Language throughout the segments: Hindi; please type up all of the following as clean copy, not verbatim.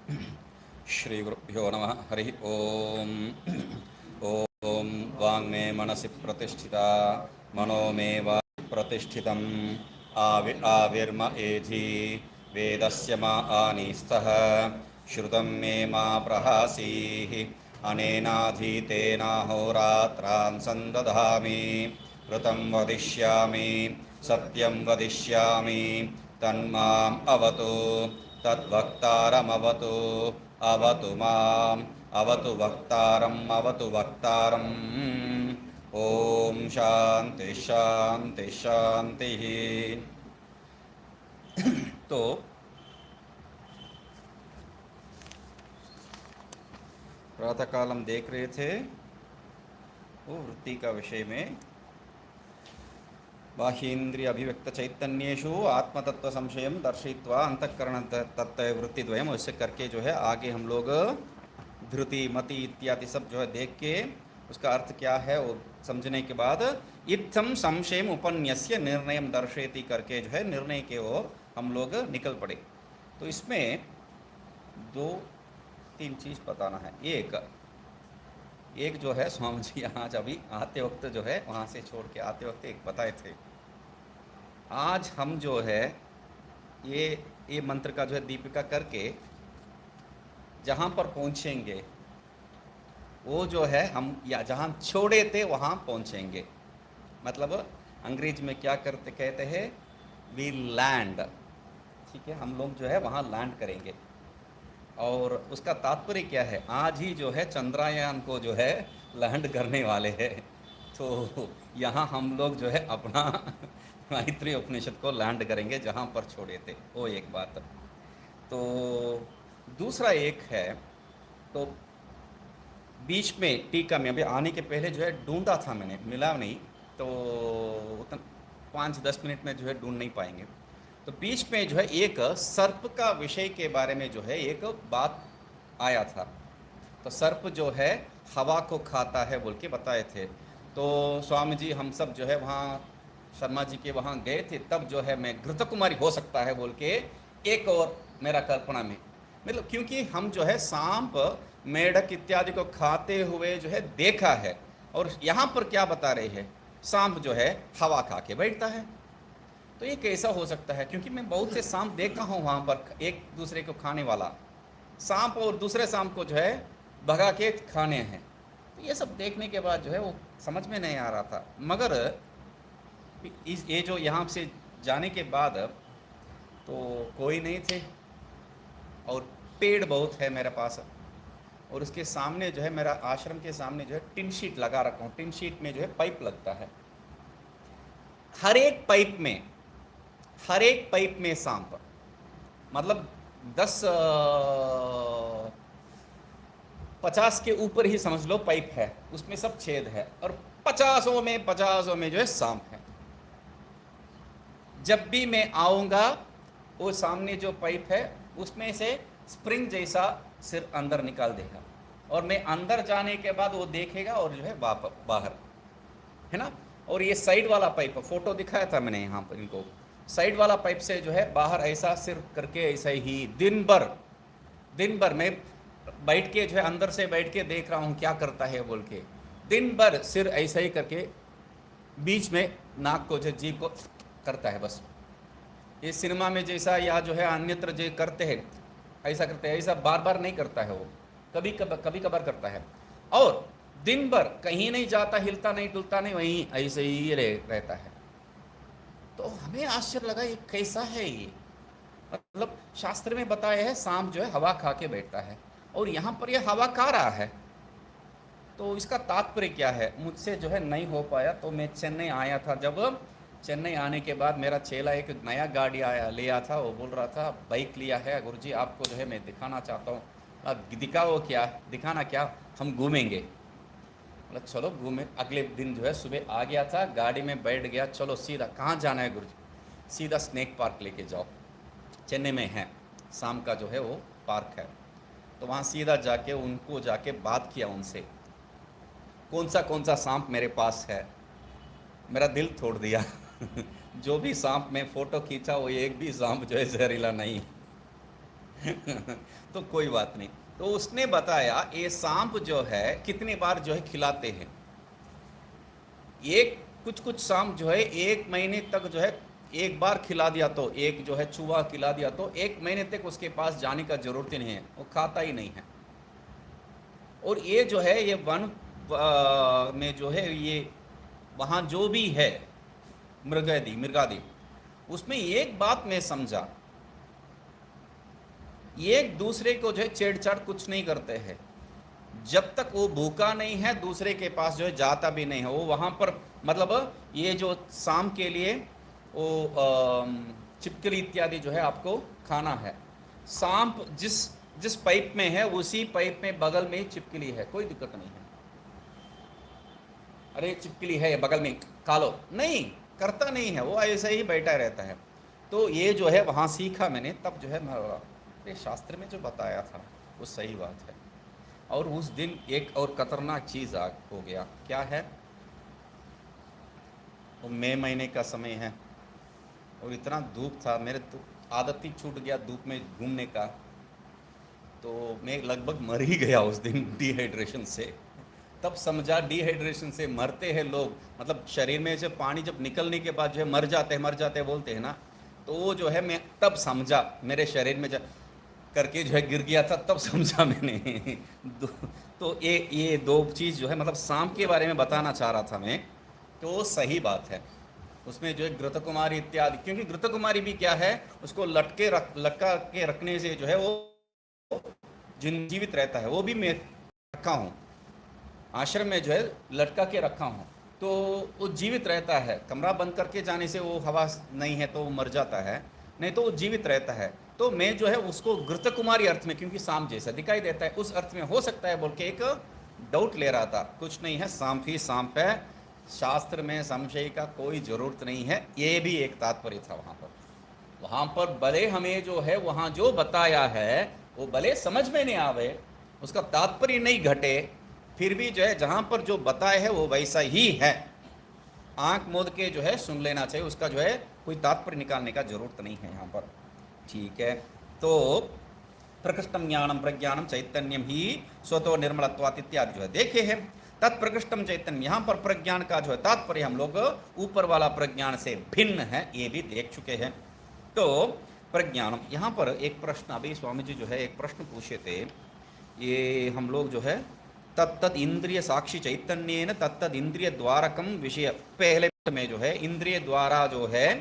श्रीगुरुभ्यो नमः। हरि ओम। ओम वाङ्मे मनसि प्रतिष्ठिता मनो मे वाचि प्रतिष्ठितम् आविर्म एधि वेदस्य मा आनीस्तः श्रुतं मे मा प्रहासीः अनेनाधीतेनाहोरात्रान् सन्दधामि ऋतं वदिष्यामि सत्यं वदिष्यामि तन्माम् अवतु तद्वक्तारमवतु अवतु माम् अवतु वक्तारम् अवतु वक्तारम्। ओम शांति शांति शांति। तो प्रातःकाल हम देख रहे थे वो वृत्ति का विषय में बाह्येन्द्रिय अभिव्यक्त चैतन्येषु आत्मतत्व संशयम दर्शयित्वा अंतःकरण तत्व वृत्तिद्वयम, उससे करके जो है आगे हम लोग धृति मति इत्यादि सब जो है देख के उसका अर्थ क्या है वो समझने के बाद इत्थम संशयम उपन्यस्य निर्णयम दर्शयति करके जो है निर्णय के ओर हम लोग निकल पड़े। तो इसमें दो तीन चीज़ बताना है। एक जो है स्वामी जी आज अभी आते वक्त जो है वहाँ से छोड़ के आते वक्त एक बताए थे। आज हम जो है ये मंत्र का जो है दीपिका करके जहाँ पर पहुँचेंगे वो जो है हम या जहाँ छोड़े थे वहाँ पहुँचेंगे। मतलब अंग्रेज में क्या करते कहते हैं, वी लैंड। ठीक है, हम लोग जो है वहाँ लैंड करेंगे। और उसका तात्पर्य क्या है, आज ही जो है चंद्रयान को जो है लैंड करने वाले हैं। तो यहाँ हम लोग जो है अपना मैत्रेय उपनिषद को लैंड करेंगे जहाँ पर छोड़े थे, वो एक बात। तो दूसरा एक है, तो बीच में टीका में अभी आने के पहले जो है ढूंढा था मैंने, मिला नहीं, तो उतना 5-10 मिनट में जो है ढूंढ नहीं पाएंगे। तो बीच में जो है एक सर्प का विषय के बारे में जो है एक बात आया था। तो सर्प जो है हवा को खाता है बोल के बताए थे। तो स्वामी जी हम सब जो है वहाँ शर्मा जी के वहाँ गए थे, तब जो है मैं घृत कुमारी हो सकता है बोल के एक और मेरा कल्पना में, मतलब क्योंकि हम जो है सांप मेढक इत्यादि को खाते हुए जो है देखा है, और यहाँ पर क्या बता रहे हैं, सांप जो है हवा खा के बैठता है। तो ये कैसा हो सकता है, क्योंकि मैं बहुत से सांप देखा हूँ वहाँ पर एक दूसरे को खाने वाला सांप और दूसरे सांप को जो है भगा के खाने हैं। तो ये सब देखने के बाद जो है वो समझ में नहीं आ रहा था। मगर ये जो यहाँ से जाने के बाद तो कोई नहीं थे और पेड़ बहुत है मेरे पास, और उसके सामने जो है मेरा आश्रम के सामने जो है टिन शीट लगा रखा हूँ। टिन शीट में जो है पाइप लगता है, हर एक पाइप में सांप, मतलब 50 के ऊपर ही समझ लो पाइप है, उसमें सब छेद है, और 50 में जो है सांप है। जब भी मैं आऊँगा वो सामने जो पाइप है उसमें से स्प्रिंग जैसा सिर अंदर निकाल देगा, और मैं अंदर जाने के बाद वो देखेगा और जो है बाहर है ना। और ये साइड वाला पाइप, फोटो दिखाया था मैंने यहाँ पर इनको, साइड वाला पाइप से जो है बाहर ऐसा सिर करके ऐसा ही दिन भर मैं बैठ के जो है अंदर से बैठ के देख रहा हूँ क्या करता है बोल के। दिन भर सिर ऐसा ही करके बीच में नाक को जो जीभ को करता है बस। ये सिनेमा में जैसा या जो है अन्यत्र जो करते हैं ऐसा करते हैं, ऐसा बार बार नहीं करता है वो, कभी कभार करता है। और दिन भर कहीं नहीं जाता, हिलता नहीं डुलता नहीं, वहीं ऐसे ही रहता है। तो हमें आश्चर्य लगा ये कैसा है ये, मतलब शास्त्र में बताया है सांप जो है हवा खा के बैठता है, और यहाँ पर ये हवा खा रहा है। तो इसका तात्पर्य क्या है, मुझसे जो है नहीं हो पाया। तो मैं चेन्नई आया था, जब चेन्नई आने के बाद मेरा चेला एक नया गाड़ी लिया था, वो बोल रहा था बाइक लिया है गुरुजी, आपको जो है मैं दिखाना चाहता हूँ। दिखाओ क्या, दिखाना क्या, हम घूमेंगे। मतलब चलो घूमे। अगले दिन जो है सुबह आ गया था, गाड़ी में बैठ गया, चलो सीधा कहाँ जाना है गुरुजी, सीधा स्नेक पार्क लेके जाओ, चेन्नई में है, शाम का जो है वो पार्क है। तो वहाँ सीधा जाके उनको जाके बात किया उनसे, कौन सा सांप मेरे पास है। मेरा दिल तोड़ दिया जो भी सांप में फ़ोटो खींचा वो एक भी सांप जो है जहरीला नहीं। तो कोई बात नहीं। तो उसने बताया ये सांप जो है कितनी बार जो है खिलाते हैं। एक कुछ कुछ सांप जो है 1 महीने तक जो है एक बार खिला दिया तो, एक जो है चूहा खिला दिया तो 1 महीने तक उसके पास जाने का जरूरत ही नहीं है, वो खाता ही नहीं है। और ये जो है ये वन में जो है ये वहाँ जो भी है मृगादि, उसमें एक बात मैं समझा, एक दूसरे को जो है छेड़छाड़ कुछ नहीं करते हैं। जब तक वो भूखा नहीं है दूसरे के पास जो है जाता भी नहीं है। वो वहाँ पर मतलब ये जो शाम के लिए वो छिपकली इत्यादि जो है आपको खाना है। सांप जिस जिस पाइप में है उसी पाइप में बगल में ही छिपकली है, कोई दिक्कत नहीं है। अरे छिपकली है बगल में खा लो, नहीं करता नहीं है, वो ऐसे ही बैठा रहता है। तो ये जो है वहाँ सीखा मैंने, तब जो है मैं बोला शास्त्र में जो बताया था वो सही बात है। और उस दिन एक और खतरनाक चीज़ हो गया, क्या है, वो मई महीने का समय है और इतना धूप था, मेरे तो आदत ही छूट गया धूप में घूमने का, तो मैं लगभग मर ही गया उस दिन डिहाइड्रेशन से। तब समझा डिहाइड्रेशन से मरते हैं लोग, मतलब शरीर में से पानी जब निकलने के बाद जो है मर जाते हैं बोलते हैं ना, तो वो जो है मैं तब समझा, मेरे शरीर में करके जो है गिर गया था, तब समझा मैंने। तो ये दो चीज़ जो है मतलब सांप के बारे में बताना चाह रहा था मैं, तो सही बात है। उसमें जो है घृतकुमारी इत्यादि, क्योंकि घृतकुमारी भी क्या है, उसको लटका के रखने से जो है वो जीवित रहता है। वो भी मैं रखा हूँ आश्रम में, जो है लटका के रखा हूँ, तो वो जीवित रहता है। कमरा बंद करके जाने से वो हवा नहीं है तो वो मर जाता है, नहीं तो वो जीवित रहता है। तो मैं जो है उसको घृतकुमारी अर्थ में, क्योंकि सांप जैसा दिखाई देता है, उस अर्थ में हो सकता है बोल के एक डाउट ले रहा था। कुछ नहीं है, सांप ही सांप है, शास्त्र में संशय का कोई ज़रूरत नहीं है। ये भी एक तात्पर्य था वहाँ पर भले हमें जो है वहाँ जो बताया है वो भले समझ में नहीं आवे, उसका तात्पर्य नहीं घटे, फिर भी जो है जहाँ पर जो बताया है वो वैसा ही है, आंख मूंद के जो है सुन लेना चाहिए, उसका जो है कोई तात्पर्य निकालने का जरूरत नहीं है यहाँ पर। ठीक है, तो प्रकृष्टम ज्ञानम प्रज्ञानम चैतन्यम ही स्वतो निर्मलत्वात् इत्यादि जो है देखे हैं। तत्प्रकृष्टम चैतन्य, यहाँ पर प्रज्ञान का जो है तात्पर्य हम लोग ऊपर वाला प्रज्ञान से भिन्न है, ये भी देख चुके हैं। तो प्रज्ञानम, यहाँ पर एक प्रश्न अभी स्वामी जी जो है एक प्रश्न पूछे थे, ये हम लोग जो है तत्तद इंद्रिय साक्षी चैतन्येन तत्तद इंद्रिय द्वारकम विषय, पहले में जो है इंद्रिय द्वारा जो है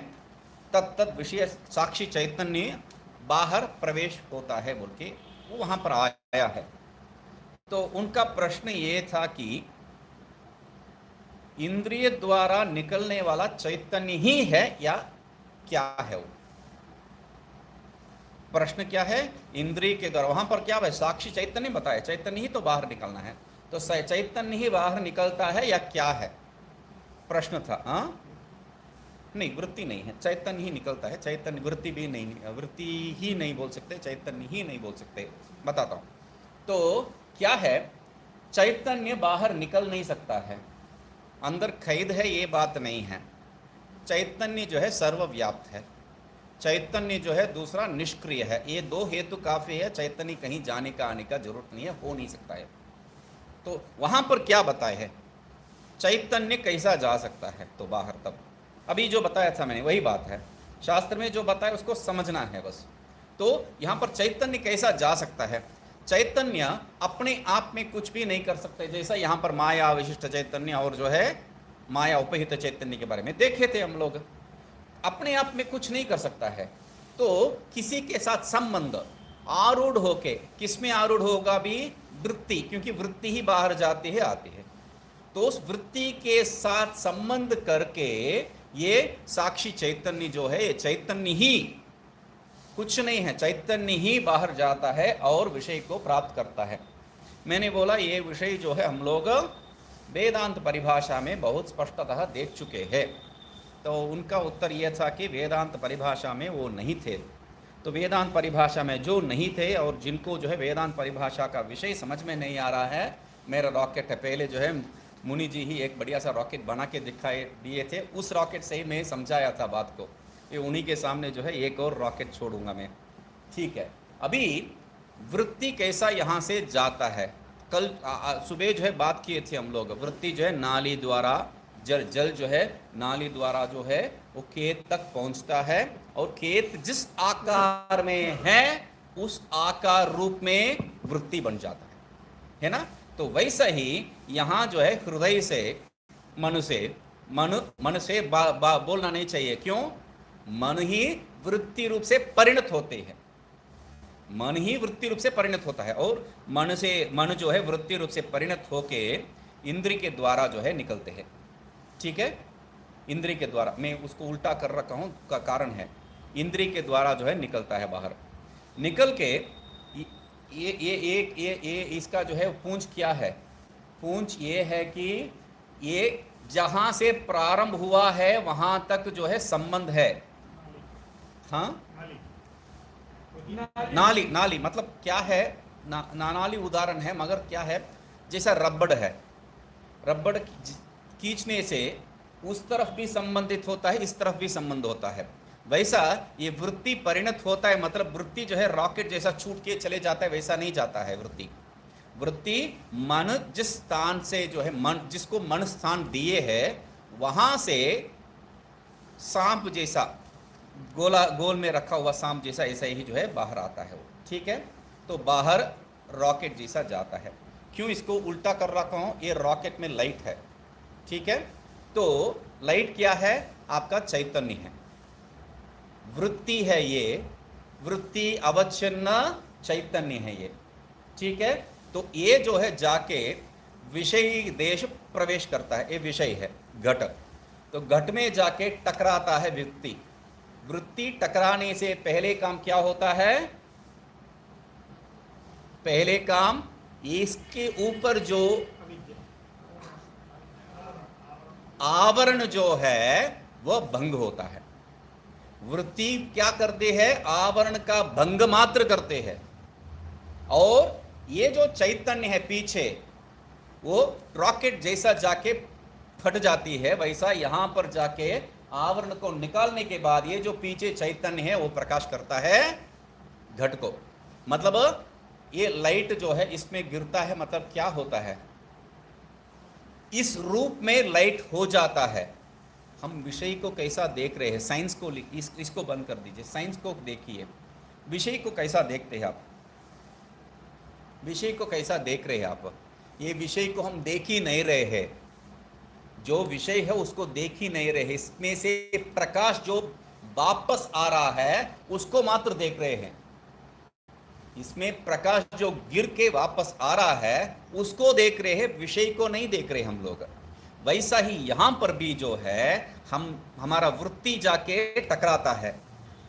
तत्तद विषय साक्षी चैतन्य बाहर प्रवेश होता है बोल के वो वहाँ पर आया है। तो उनका प्रश्न ये था कि इंद्रिय द्वारा निकलने वाला चैतन्य ही है या क्या है वो? प्रश्न क्या है, इंद्रिय के द्वारा, वहां पर क्या है साक्षी चैतन्य बताया, चैतन्य ही तो बाहर निकलना है, तो चैतन्य ही बाहर निकलता है या क्या है, प्रश्न था। हाँ नहीं, वृत्ति नहीं है, चैतन्य ही निकलता है। चैतन्य वृत्ति भी नहीं, वृत्ति ही नहीं बोल सकते, चैतन्य ही नहीं बोल सकते, बताता हूं। तो क्या है, चैतन्य बाहर निकल नहीं सकता है, अंदर कैद है ये बात नहीं है। चैतन्य जो है सर्वव्याप्त है, चैतन्य जो है दूसरा निष्क्रिय है। ये दो हेतु काफी है, चैतन्य कहीं जाने का आने का जरूरत नहीं है, हो नहीं सकता है। तो वहां पर क्या बताया है, चैतन्य कैसा जा सकता है तो बाहर, तब अभी जो बताया था मैंने वही बात है, शास्त्र में जो बताया उसको समझना है बस। तो यहाँ पर चैतन्य कैसा जा सकता है, चैतन्य अपने आप में कुछ भी नहीं कर सकते, जैसा यहाँ पर माया विशिष्ट चैतन्य और जो है माया उपहित चैतन्य के बारे में देखे थे हम लोग, अपने आप में कुछ नहीं कर सकता है। तो किसी के साथ संबंध आरूढ़ होके, किसमें आरूढ़ होगा भी, वृत्ति, क्योंकि वृत्ति ही बाहर जाती है आती है, तो उस वृत्ति के साथ संबंध करके ये साक्षी चैतन्य जो है, ये चैतन्य ही, कुछ नहीं है, चैतन्य ही बाहर जाता है और विषय को प्राप्त करता है। मैंने बोला ये विषय जो है हम लोग वेदांत परिभाषा में बहुत स्पष्टतः देख चुके हैं। तो उनका उत्तर यह था कि वेदांत परिभाषा में वो नहीं थे। तो वेदांत परिभाषा में जो नहीं थे और जिनको जो है वेदांत परिभाषा का विषय समझ में नहीं आ रहा है, मेरा रॉकेट है, पहले जो है मुनि जी ही एक बढ़िया सा रॉकेट बना के दिखाए दिए थे, उस रॉकेट से ही मैं समझाया था बात को, ये उन्हीं के सामने जो है एक और रॉकेट छोड़ूंगा मैं। ठीक है, अभी वृत्ति कैसा यहाँ से जाता है, कल सुबह जो है बात किए थे हम लोग, वृत्ति जो है नाली द्वारा जल जो है नाली द्वारा जो है वो खेत तक पहुंचता है, और खेत जिस आकार में है उस आकार रूप में वृत्ति बन जाता है ना। तो वैसा ही यहाँ जो है हृदय से मन से बोलना नहीं चाहिए, क्यों? मन ही वृत्ति रूप से परिणत होते हैं, मन ही वृत्ति रूप से परिणत होता है, और मन जो है वृत्ति रूप से परिणत होके इंद्रिय के द्वारा जो है निकलते हैं। ठीक है, इंद्रिय के द्वारा, मैं उसको उल्टा कर रखा हूं का कारण है, इंद्रिय के द्वारा जो है निकलता है बाहर, निकल के ये इसका जो है पूंछ क्या है? पूंछ ये है कि ये जहां से प्रारंभ हुआ है वहां तक जो है संबंध है। हाँ, नाली मतलब क्या है? नाली उदाहरण है, मगर क्या है, जैसा रबड़ है, रबड़ खींचने से उस तरफ भी संबंधित होता है, इस तरफ भी संबंध होता है। वैसा ये वृत्ति परिणत होता है, मतलब वृत्ति जो है रॉकेट जैसा छूट के चले जाता है, वैसा नहीं जाता है वृत्ति मन जिस स्थान से जो है, मन जिसको मन स्थान दिए है वहां से सांप जैसा गोल में रखा हुआ सांप जैसा ऐसा ही जो है बाहर आता है वो। ठीक है, तो बाहर रॉकेट जैसा जाता है। क्यों इसको उल्टा कर रखा हूं? ये रॉकेट में लाइट है। ठीक है, तो लाइट क्या है? आपका चैतन्य है, वृत्ति है, ये वृत्ति अवच्छिन्न चैतन्य है ये। ठीक है, तो ये जो है जाके विषय देश प्रवेश करता है, ये विषय है घट, तो घट में जाके टकराता है वृत्ति। वृत्ति टकराने से पहले काम क्या होता है? पहले काम इसके ऊपर जो आवरण जो है वह भंग होता है। वृत्ति क्या करते हैं? आवरण का भंग मात्र करते हैं, और ये जो चैतन्य है पीछे वो रॉकेट जैसा जाके फट जाती है, वैसा यहां पर जाके आवरण को निकालने के बाद ये जो पीछे चैतन्य है वो प्रकाश करता है घट को। मतलब ये लाइट जो है इसमें गिरता है, मतलब क्या होता है? इस रूप में लाइट हो जाता है। हम विषय को कैसा देख रहे हैं, साइंस को इसको बंद कर दीजिए, साइंस को देखिए, विषय को कैसा देखते हैं आप? विषय को कैसा देख रहे हैं आप? ये विषय को हम देख ही नहीं रहे हैं, जो विषय है उसको देख ही नहीं रहे, इसमें से प्रकाश जो वापस आ रहा है उसको मात्र देख रहे हैं। इसमें प्रकाश जो गिर के वापस आ रहा है उसको देख रहे हैं, विषय को नहीं देख रहे हम लोग। वैसा ही यहां पर भी जो है हमारा वृत्ति जाके टकराता है,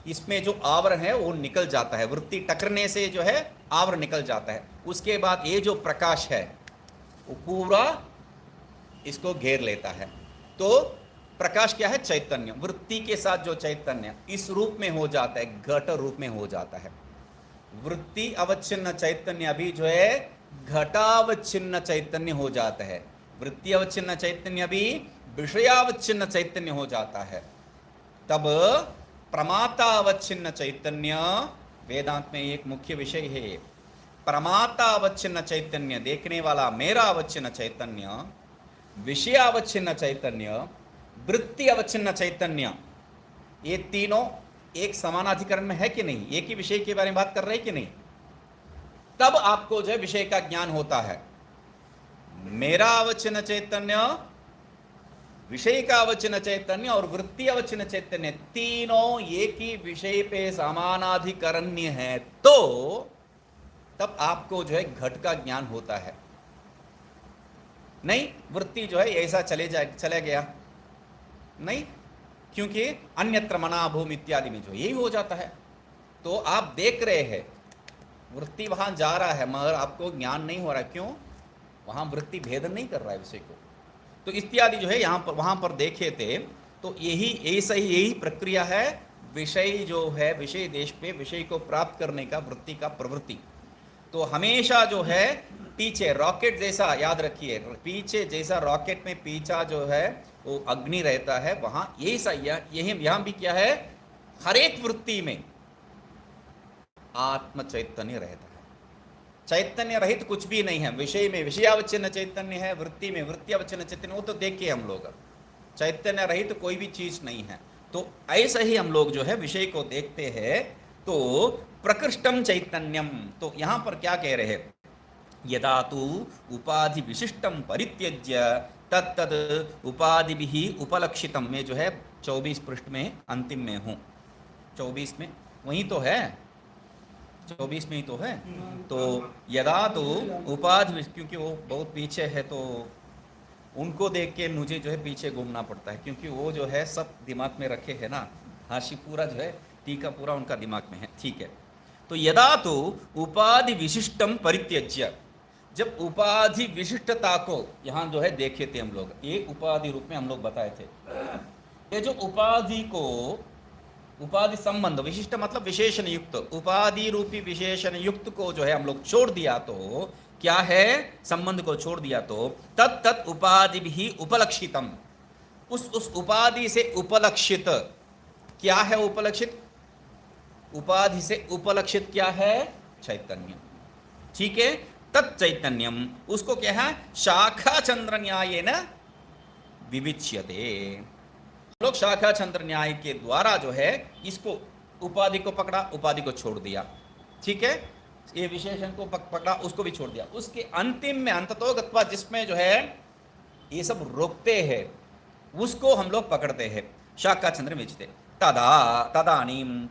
इसमें जो आवरण है वो निकल जाता है, वृत्ति टकरने से जो है आवरण निकल जाता है। उसके बाद ये जो प्रकाश है वो पूरा इसको घेर लेता है। तो प्रकाश क्या है? चैतन्य। वृत्ति के साथ जो चैतन्य इस रूप में हो जाता है, घट रूप में हो जाता है। वृत्ति अवच्छिन्न चैतन्य अभी जो है घटावच्छिन्न चैतन्य हो जाता है। वृत्ति अवच्छिन्न चैतन्य अभी विषयावच्छिन्न चैतन्य हो जाता है। तब प्रमाता अवच्छिन्न चैतन्य वेदांत में एक मुख्य विषय है। प्रमाता अवच्छिन्न चैतन्य, देखने वाला मेरा अवच्छिन्न चैतन्य, विषयावच्छिन्न चैतन्य, वृत्ति अवच्छिन्न चैतन्य, ये तीनों एक समानाधिकरण में है कि नहीं? एक ही विषय के बारे में बात कर रहे हैं कि नहीं? तब आपको जो है विषय का ज्ञान होता है। मेरा अवच्छिन्न चैतन्य, विषय का अवच्छिन्न चैतन्य और वृत्ति अवच्छिन्न चैतन्य, तीनों एक ही विषय पे समानाधिकरण्य है, तो तब आपको जो है घट का ज्ञान होता है। नहीं, वृत्ति जो है ऐसा चले गया नहीं, क्योंकि अन्यत्र मना भूमि इत्यादि में जो यही हो जाता है। तो आप देख रहे हैं वृत्ति वहां जा रहा है, मगर आपको ज्ञान नहीं हो रहा। क्यों? वहां वृत्ति भेदन नहीं कर रहा है विषय को। तो इत्यादि जो है यहाँ पर वहां पर देखे थे, तो यही प्रक्रिया है। विषय जो है विषय देश पे विषय को प्राप्त करने का वृत्ति का प्रवृत्ति। तो हमेशा जो है पीछे रॉकेट जैसा, याद रखिए, पीछे जैसा रॉकेट में पीछा जो है वो अग्नि रहता है, वहां यही यहाँ भी क्या है, हर एक वृत्ति में आत्म चैतन्य रहता है। चैतन्य रहित कुछ भी नहीं है। विषय में विषयावच्छिन्न चैतन्य है, वृत्ति में वृत्तियावच्छिन्न चैतन्य, वो तो देखिए हम लोग, चैतन्य रहित कोई भी चीज नहीं है। तो ऐसे ही हम लोग जो है विषय को देखते हैं। तो प्रकृष्टम चैतन्यम, तो यहां पर क्या कह रहे हैं, यदा तु उपाधि विशिष्टम परित्यज्य तत्तद उपाधि भी उपलक्षितम, में जो है 24 पृष्ठ में अंतिम में हूं, 24 में वहीं तो है, 24 में ही तो है। तो यदा तो उपाधि, क्योंकि वो बहुत पीछे है तो उनको देख के मुझे जो है पीछे घूमना पड़ता है, क्योंकि वो जो है सब दिमाग में रखे है ना, हाशी पूरा जो है टीका पूरा उनका दिमाग में है। ठीक है, तो यदा तो उपाधि विशिष्टम परित्यज्य, जब उपाधि विशिष्टता को यहाँ जो है देखे थे हम लोग, एक उपाधि रूप में हम लोग बताए थे, ये जो उपाधि को, उपाधि संबंध, विशिष्ट मतलब विशेषण युक्त, उपाधि रूपी विशेषण युक्त को जो है हम लोग छोड़ दिया तो क्या है, संबंध को छोड़ दिया तो तत् उपाधि भी उपलक्षितम, उस उपाधि से उपलक्षित क्या है, उपलक्षित उपाधि से उपलक्षित क्या है, चैतन्य। ठीक है, तच्चैतन्यम, उसको क्या है, शाखा चंद्र न्याय न विविच्यते, लोग शाखा चंद्र न्याय के द्वारा जो है इसको उपाधि को पकड़ा, उपाधि को छोड़ दिया। ठीक है, ये विशेषण को पकड़ा, उसको भी छोड़ दिया, उसके अंतिम में अंततो गत्वा जिसमें जो है ये सब रोकते हैं उसको हम लोग पकड़ते हैं, शाखा चंद्र विचिते। तदानीम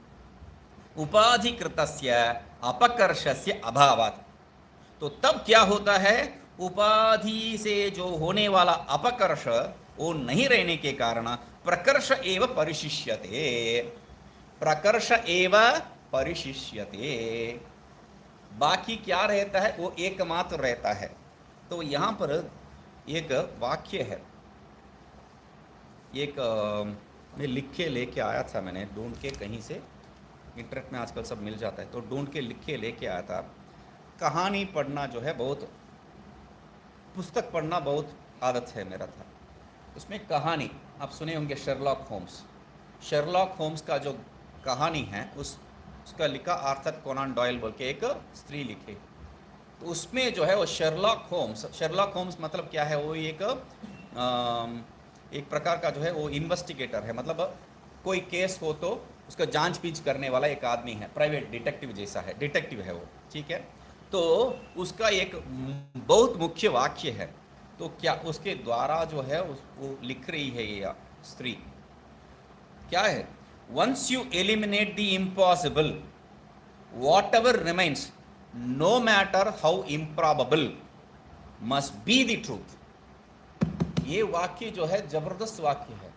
उपाधिकृतस्य अपकर्षस्य अभावात्, तो तब क्या होता है, उपाधि से जो होने वाला अपकर्ष वो नहीं रहने के कारण प्रकर्ष एव परिशिष्यते, प्रकर्ष एव परिशिष्यते, बाकी क्या रहता है, वो एकमात्र रहता है। तो यहां पर एक वाक्य है, एक मैं लिख के लेके आया था, मैंने ढूंढ के कहीं से, इंटरनेट में आजकल सब मिल जाता है, तो ढूंढ के लिख के लेके आया था। कहानी पढ़ना जो है बहुत, पुस्तक पढ़ना बहुत आदत है मेरा था, उसमें कहानी आप सुने होंगे, शेरलॉक होम्स, शेरलॉक होम्स का जो कहानी है उसका लिखा आर्थर कोनान डॉयल बोल के एक स्त्री लिखे, तो उसमें जो है वो शेरलॉक होम्स मतलब क्या है, वो एक प्रकार का जो है वो इन्वेस्टिगेटर है, मतलब कोई केस हो तो उसका जांच पीछ करने वाला एक आदमी है, प्राइवेट डिटेक्टिव जैसा है, डिटेक्टिव है वो। ठीक है, तो उसका एक बहुत मुख्य वाक्य है, तो क्या उसके द्वारा जो है वो लिख रही है ये स्त्री, क्या है, once you eliminate the impossible whatever remains no matter how improbable must be the truth. ये वाक्य जो है जबरदस्त वाक्य है।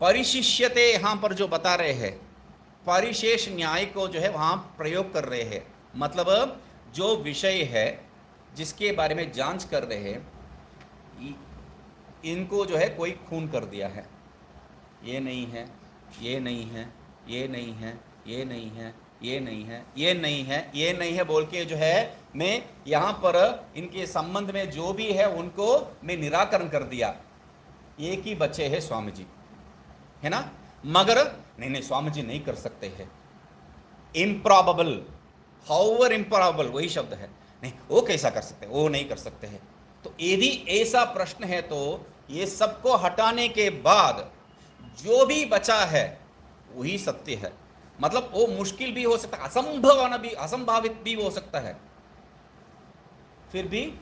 परिशिष्यते यहां पर जो बता रहे हैं, परिशेष न्याय को जो है वहां प्रयोग कर रहे हैं, मतलब जो विषय है जिसके बारे में जांच कर रहे हैं, इनको जो है कोई खून कर दिया है, ये नहीं है, ये नहीं है, ये नहीं है, ये नहीं है, ये नहीं है, ये नहीं है, ये नहीं है बोल के जो है मैं यहाँ पर इनके संबंध में जो भी है उनको मैं निराकरण कर दिया। एक ही बच्चे हैं स्वामी जी, है ना, मगर नहीं स्वामी जी नहीं कर सकते हैं, इम्प्रॉबेबल, हाउएवर इम्प्रॉबेबल वही शब्द है, नहीं वो कैसा कर सकते हैं, वो नहीं कर सकते हैं। तो यदि ऐसा प्रश्न है तो ये सबको हटाने के बाद जो भी बचा है वही सत्य है, मतलब वो मुश्किल भी हो सकता है, असंभव भी, असंभावित भी हो सकता है, फिर भी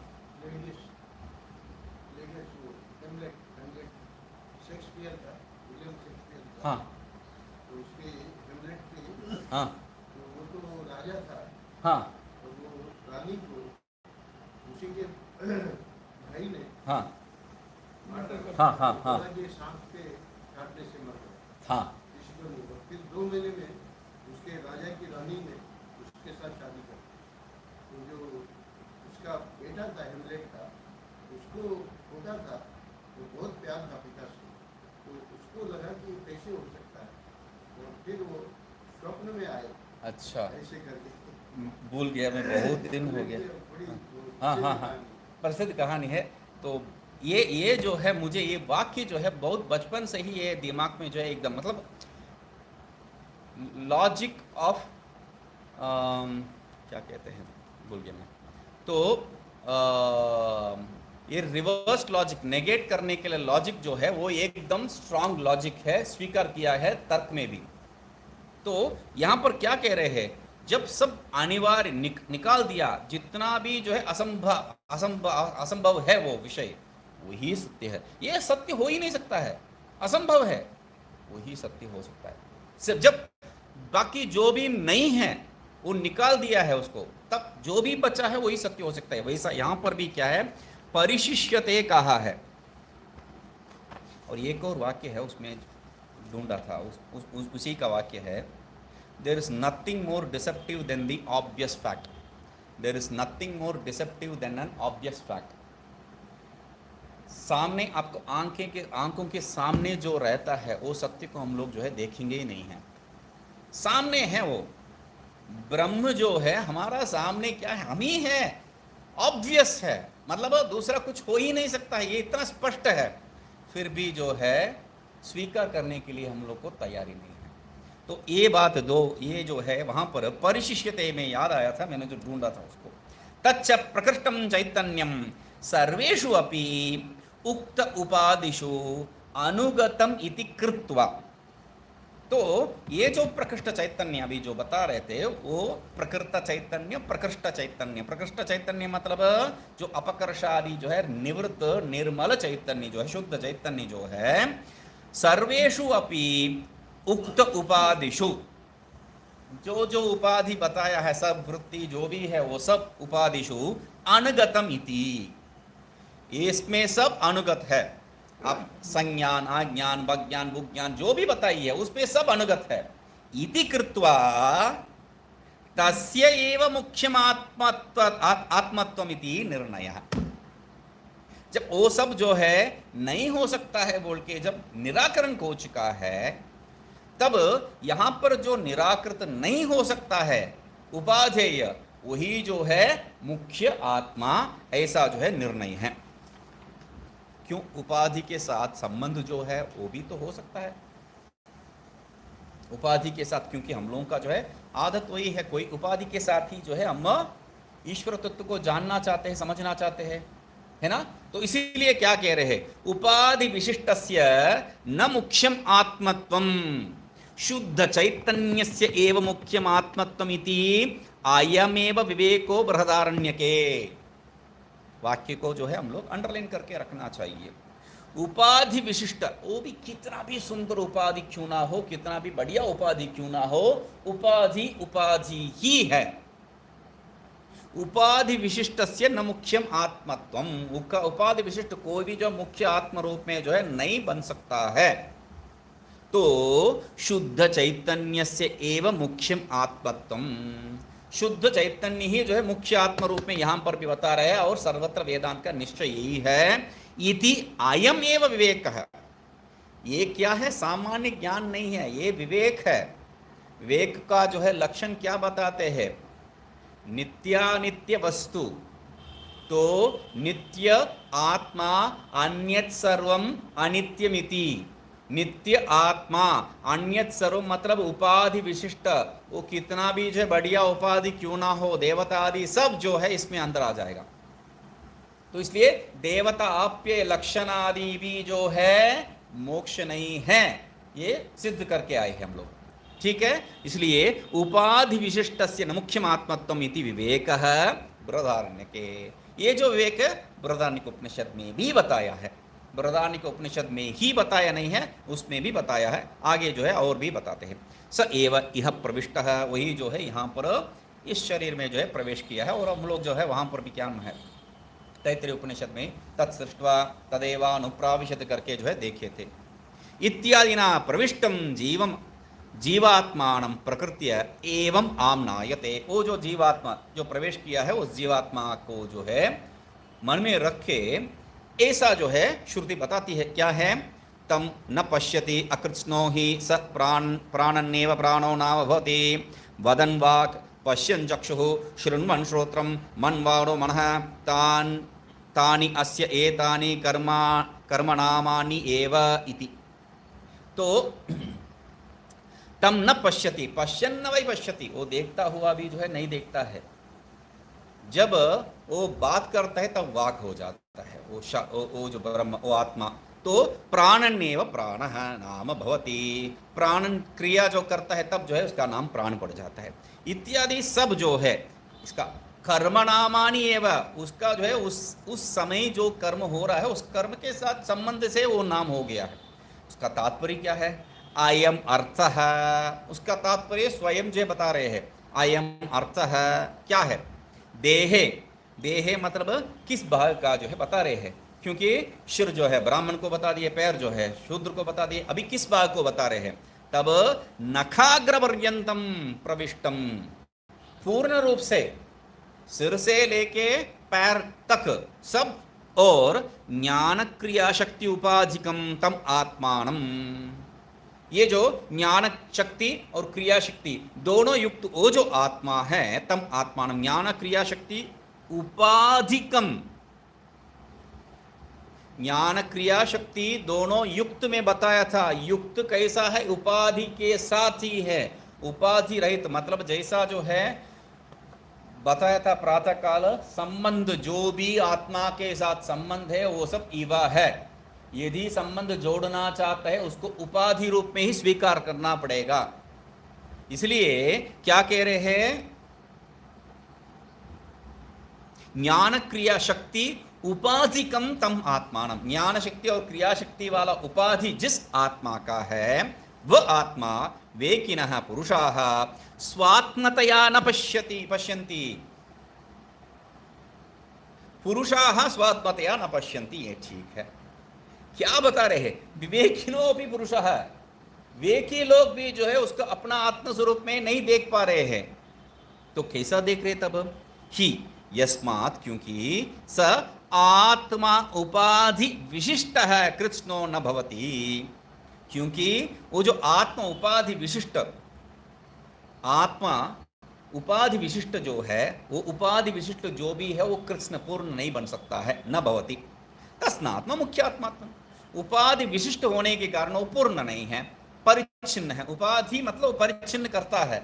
हाँ तो उसके हेमलेट थे, हाँ तो वो तो राजा था, हाँ तो वो रानी को उसी के भाई ने हाँ मार कर हाँ हाँ हाँ ये सांप के काटने से मर गया, हाँ किसी को नहीं हुआ। फिर 2 महीने में उसके राजा की रानी ने उसके साथ शादी कर दी। तो जो उसका बेटा था हेमलेट का, उसको होता था, वो बहुत प्यार था पिता से, तो उसको लगा कि कैसे हो सकता है, और फिर वो स्वप्न में आए, अच्छा ऐसे करके भूल गया मैं, बहुत दिन हो गया। हाँ हाँ हाँ प्रसिद्ध कहानी है। तो ये जो है मुझे ये वाक्य जो है बहुत बचपन से ही ये दिमाग में जो है एकदम, मतलब लॉजिक ऑफ क्या कहते हैं, भूल गया मैं। तो ये रिवर्स लॉजिक नेगेट करने के लिए लॉजिक जो है वो एकदम स्ट्रांग लॉजिक है, स्वीकार किया है तर्क में भी। तो यहां पर क्या कह रहे हैं, जब सब अनिवार्य निकाल दिया, जितना भी जो है असंभव असंभव असंभव है वो विषय, वही सत्य है। ये सत्य हो ही नहीं सकता है, असंभव है, वही सत्य हो सकता है। सिर्फ जब बाकी जो भी नहीं है वो निकाल दिया है उसको, तब जो भी बचा है वही सत्य हो सकता है। वैसा यहां पर भी क्या है, परिशिष्यते कहा है। और एक और वाक्य है उसमें ढूंढा था, उसी का वाक्य है, there is nothing more deceptive than the obvious fact. There is nothing more deceptive than an obvious fact. सामने आपको आंखों के सामने जो रहता है वो सत्य को हम लोग जो है देखेंगे ही नहीं है। सामने है वो ब्रह्म जो है हमारा सामने, क्या है, हम ही है, ऑब्वियस है, मतलब दूसरा कुछ हो ही नहीं सकता है, ये इतना स्पष्ट है। फिर भी जो है स्वीकार करने के लिए हम लोग को तैयारी नहीं है। तो ये बात दो, ये जो है वहां पर परिशिष्यते में याद आया था, मैंने जो ढूंढा था उसको, तच्च प्रकृष्टम चैतन्यम सर्वेषु अपि उक्त उपादिषु अनुगतम इति कृत्वा। तो ये जो प्रकृष्ट चैतन्य अभी जो बता रहे थे वो प्रकृत चैतन्य, प्रकृष्ट चैतन्य। प्रकृष्ट चैतन्य मतलब जो अपकर्षादि जो है निवृत्त निर्मल चैतन्य जो है, शुद्ध चैतन्य जो है, सर्वेषु अपि उक्त उपादिषु, जो जो उपाधि बताया है, सब वृत्ति जो भी है वो सब उपादिषु अनुगतम इति, इसमें सब अनुगत है। आप संज्ञान, आज्ञान, वज्ञान, बुज्ञान जो भी बताइए उसमें सब अनुगत है। इति कृत्वा तस्य एव मुख्यम आत्मत्वमिति निर्णयः। जब वो सब जो है नहीं हो सकता है बोल के जब निराकरण हो चुका है, तब यहां पर जो निराकृत नहीं हो सकता है उपाधेय, वही जो है मुख्य आत्मा, ऐसा जो है निर्णय है। क्यों, उपाधि के साथ संबंध जो है वो भी तो हो सकता है। उपाधि के साथ, क्योंकि हम लोगों का जो है आदत वही है, कोई उपाधि के साथ ही जो है हम ईश्वर तत्व को जानना चाहते हैं, समझना चाहते हैं, है ना। तो इसीलिए क्या कह रहे हैं, उपाधि विशिष्टस्य न मुख्यम आत्मत्वम शुद्ध चैतन्यस्य एव मुख्यम आत्मत्वम इति अयमेव विवेको बृहदारण्यके। वाक्य को जो है हम लोग अंडरलाइन करके रखना चाहिए। उपाधि विशिष्ट, वो भी कितना भी सुंदर उपाधि क्यों ना हो, कितना भी बढ़िया उपाधि क्यों ना हो, उपाधि उपाधि ही है। उपाधि विशिष्टस्य न मुख्यम आत्मत्वम, उपाधि विशिष्ट कोई भी जो मुख्य आत्म रूप में जो है नहीं बन सकता है। तो शुद्ध चैतन्यस्य एव मुख्यम आत्मत्वम, शुद्ध चैतन्य ही जो है मुख्य आत्म रूप में यहां पर भी बता रहे हैं, और सर्वत्र वेदांत का निश्चय यही है। इति अयम एव विवेक है। ये क्या है, सामान्य ज्ञान नहीं है, ये विवेक है। विवेक का जो है लक्षण क्या बताते हैं, नित्यानित्य वस्तु, तो नित्य आत्मा अन्यत् सर्वम अनित्यमिति, नित्य आत्मा अन्यत सर्व मतलब उपाधि विशिष्ट, वो कितना भी जो बढ़िया उपाधि क्यों ना हो, देवता आदि सब जो है इसमें अंदर आ जाएगा। तो इसलिए देवता आप्य लक्षण आदि भी जो है मोक्ष नहीं है, ये सिद्ध करके आए हैं हम लोग, ठीक है। इसलिए उपाधि विशिष्टस्य न मुख्यम आत्मत्वम इति विवेकः बृहदारण्यके। ये जो विवेक बृहदारण्यक उपनिषद में भी बताया है, बृहदारण्यक उपनिषद में ही बताया नहीं है, उसमें भी बताया है, आगे जो है और भी बताते हैं। स एव इह प्रविष्टः, वही जो है यहाँ पर इस शरीर में जो है प्रवेश किया है। और हम लोग जो है वहाँ पर भी क्या है, तैत्तिरीय उपनिषद में तत्सृष्ट्वा तदेवानुप्राविशत करके जो है देखे थे। इत्यादिना प्रविष्टम जीवम जीवात्मानं प्रकृत्य एवं आमनायते। वो जो जीवात्मा जो प्रवेश किया है उस जीवात्मा को जो है मन में रखे, ऐसा जो है श्रुति बताती है। क्या है, तम न पश्यति अकृत्स्नो हि स प्राणन्नेव प्राणो नाम भवति, वदन् वाक् पश्यन् चक्षुः शृण्वन् श्रोत्रं मन्वाणो मनः तानि अस्य एतानि कर्मणामानि एव इति। तो तम न पश्यति, पश्यन न वही पश्यति, वो देखता हुआ भी जो है नहीं देखता है। जब वो बात करता है तब वाक हो जाता है, वो जो ब्रह्म, वो आत्मा। तो प्राणन्येव प्राणः नाम भवति, प्राणन क्रिया जो करता है तब जो है उसका नाम प्राण पड़ जाता है। इत्यादि सब जो है इसका कर्म नामानि एव, उसका जो है उस समय जो कर्म हो रहा है उस कर्म के साथ संबंध से वो नाम हो गया है। उसका तात्पर्य क्या है? अयम अर्थः, उसका तात्पर्य स्वयं जो बता रहे हैं। अयम अर्थः क्या है? देहे, देहे मतलब किस भाग का जो है बता रहे हैं, क्योंकि सिर जो है ब्राह्मण को बता दिए, पैर जो है शूद्र को बता दिए, अभी किस भाग को बता रहे हैं? तब नखाग्र पर्यंतम प्रविष्टम, पूर्ण रूप से सिर से लेके पैर तक सब, और ज्ञान क्रिया शक्ति उपाधिकम तम आत्मानम, ये जो ज्ञान शक्ति और क्रिया शक्ति दोनों युक्त वो जो आत्मा है, तम आत्मानम, ज्ञान क्रिया शक्ति उपाधिकम, ज्ञान क्रिया शक्ति दोनों युक्त में बताया था। युक्त कैसा है? उपाधि के साथ ही है, उपाधि रहित मतलब जैसा जो है बताया था प्रातः काल, संबंध जो भी आत्मा के साथ संबंध है वो सब इवा है। यदि संबंध जोड़ना चाहता है उसको उपाधि रूप में ही स्वीकार करना पड़ेगा। इसलिए क्या कह रहे हैं? ज्ञान क्रिया शक्ति उपाधिकम तम आत्मानम, ज्ञान शक्ति और क्रिया शक्ति वाला उपाधि जिस आत्मा का है वह आत्मा वेकिनः पुरुषाः स्वात्मतया न पश्यन्ति, पुरुषाः स्वात्मतया न पश्यन्ति, ये ठीक है। क्या बता रहे हैं? विवेकिनो भी पुरुषः, विवेकी लोग भी जो है उसका अपना आत्म स्वरूप में नहीं देख पा रहे हैं। तो कैसा देख रहे? तब ही यस्मात्, क्योंकि स आत्मा उपाधि विशिष्ट है, कृत्स्नो न भवति, क्योंकि वो जो आत्मा उपाधि विशिष्ट, आत्मा उपाधि विशिष्ट जो है, वो उपाधि विशिष्ट जो भी है वो कृष्ण पूर्ण नहीं बन सकता है, न भवति। तस्मात् मुख्य आत्मात्म, उपाधि विशिष्ट होने के कारण वो पूर्ण नहीं है, परिच्छिन्न है। उपाधि मतलब परिच्छिन्न करता है,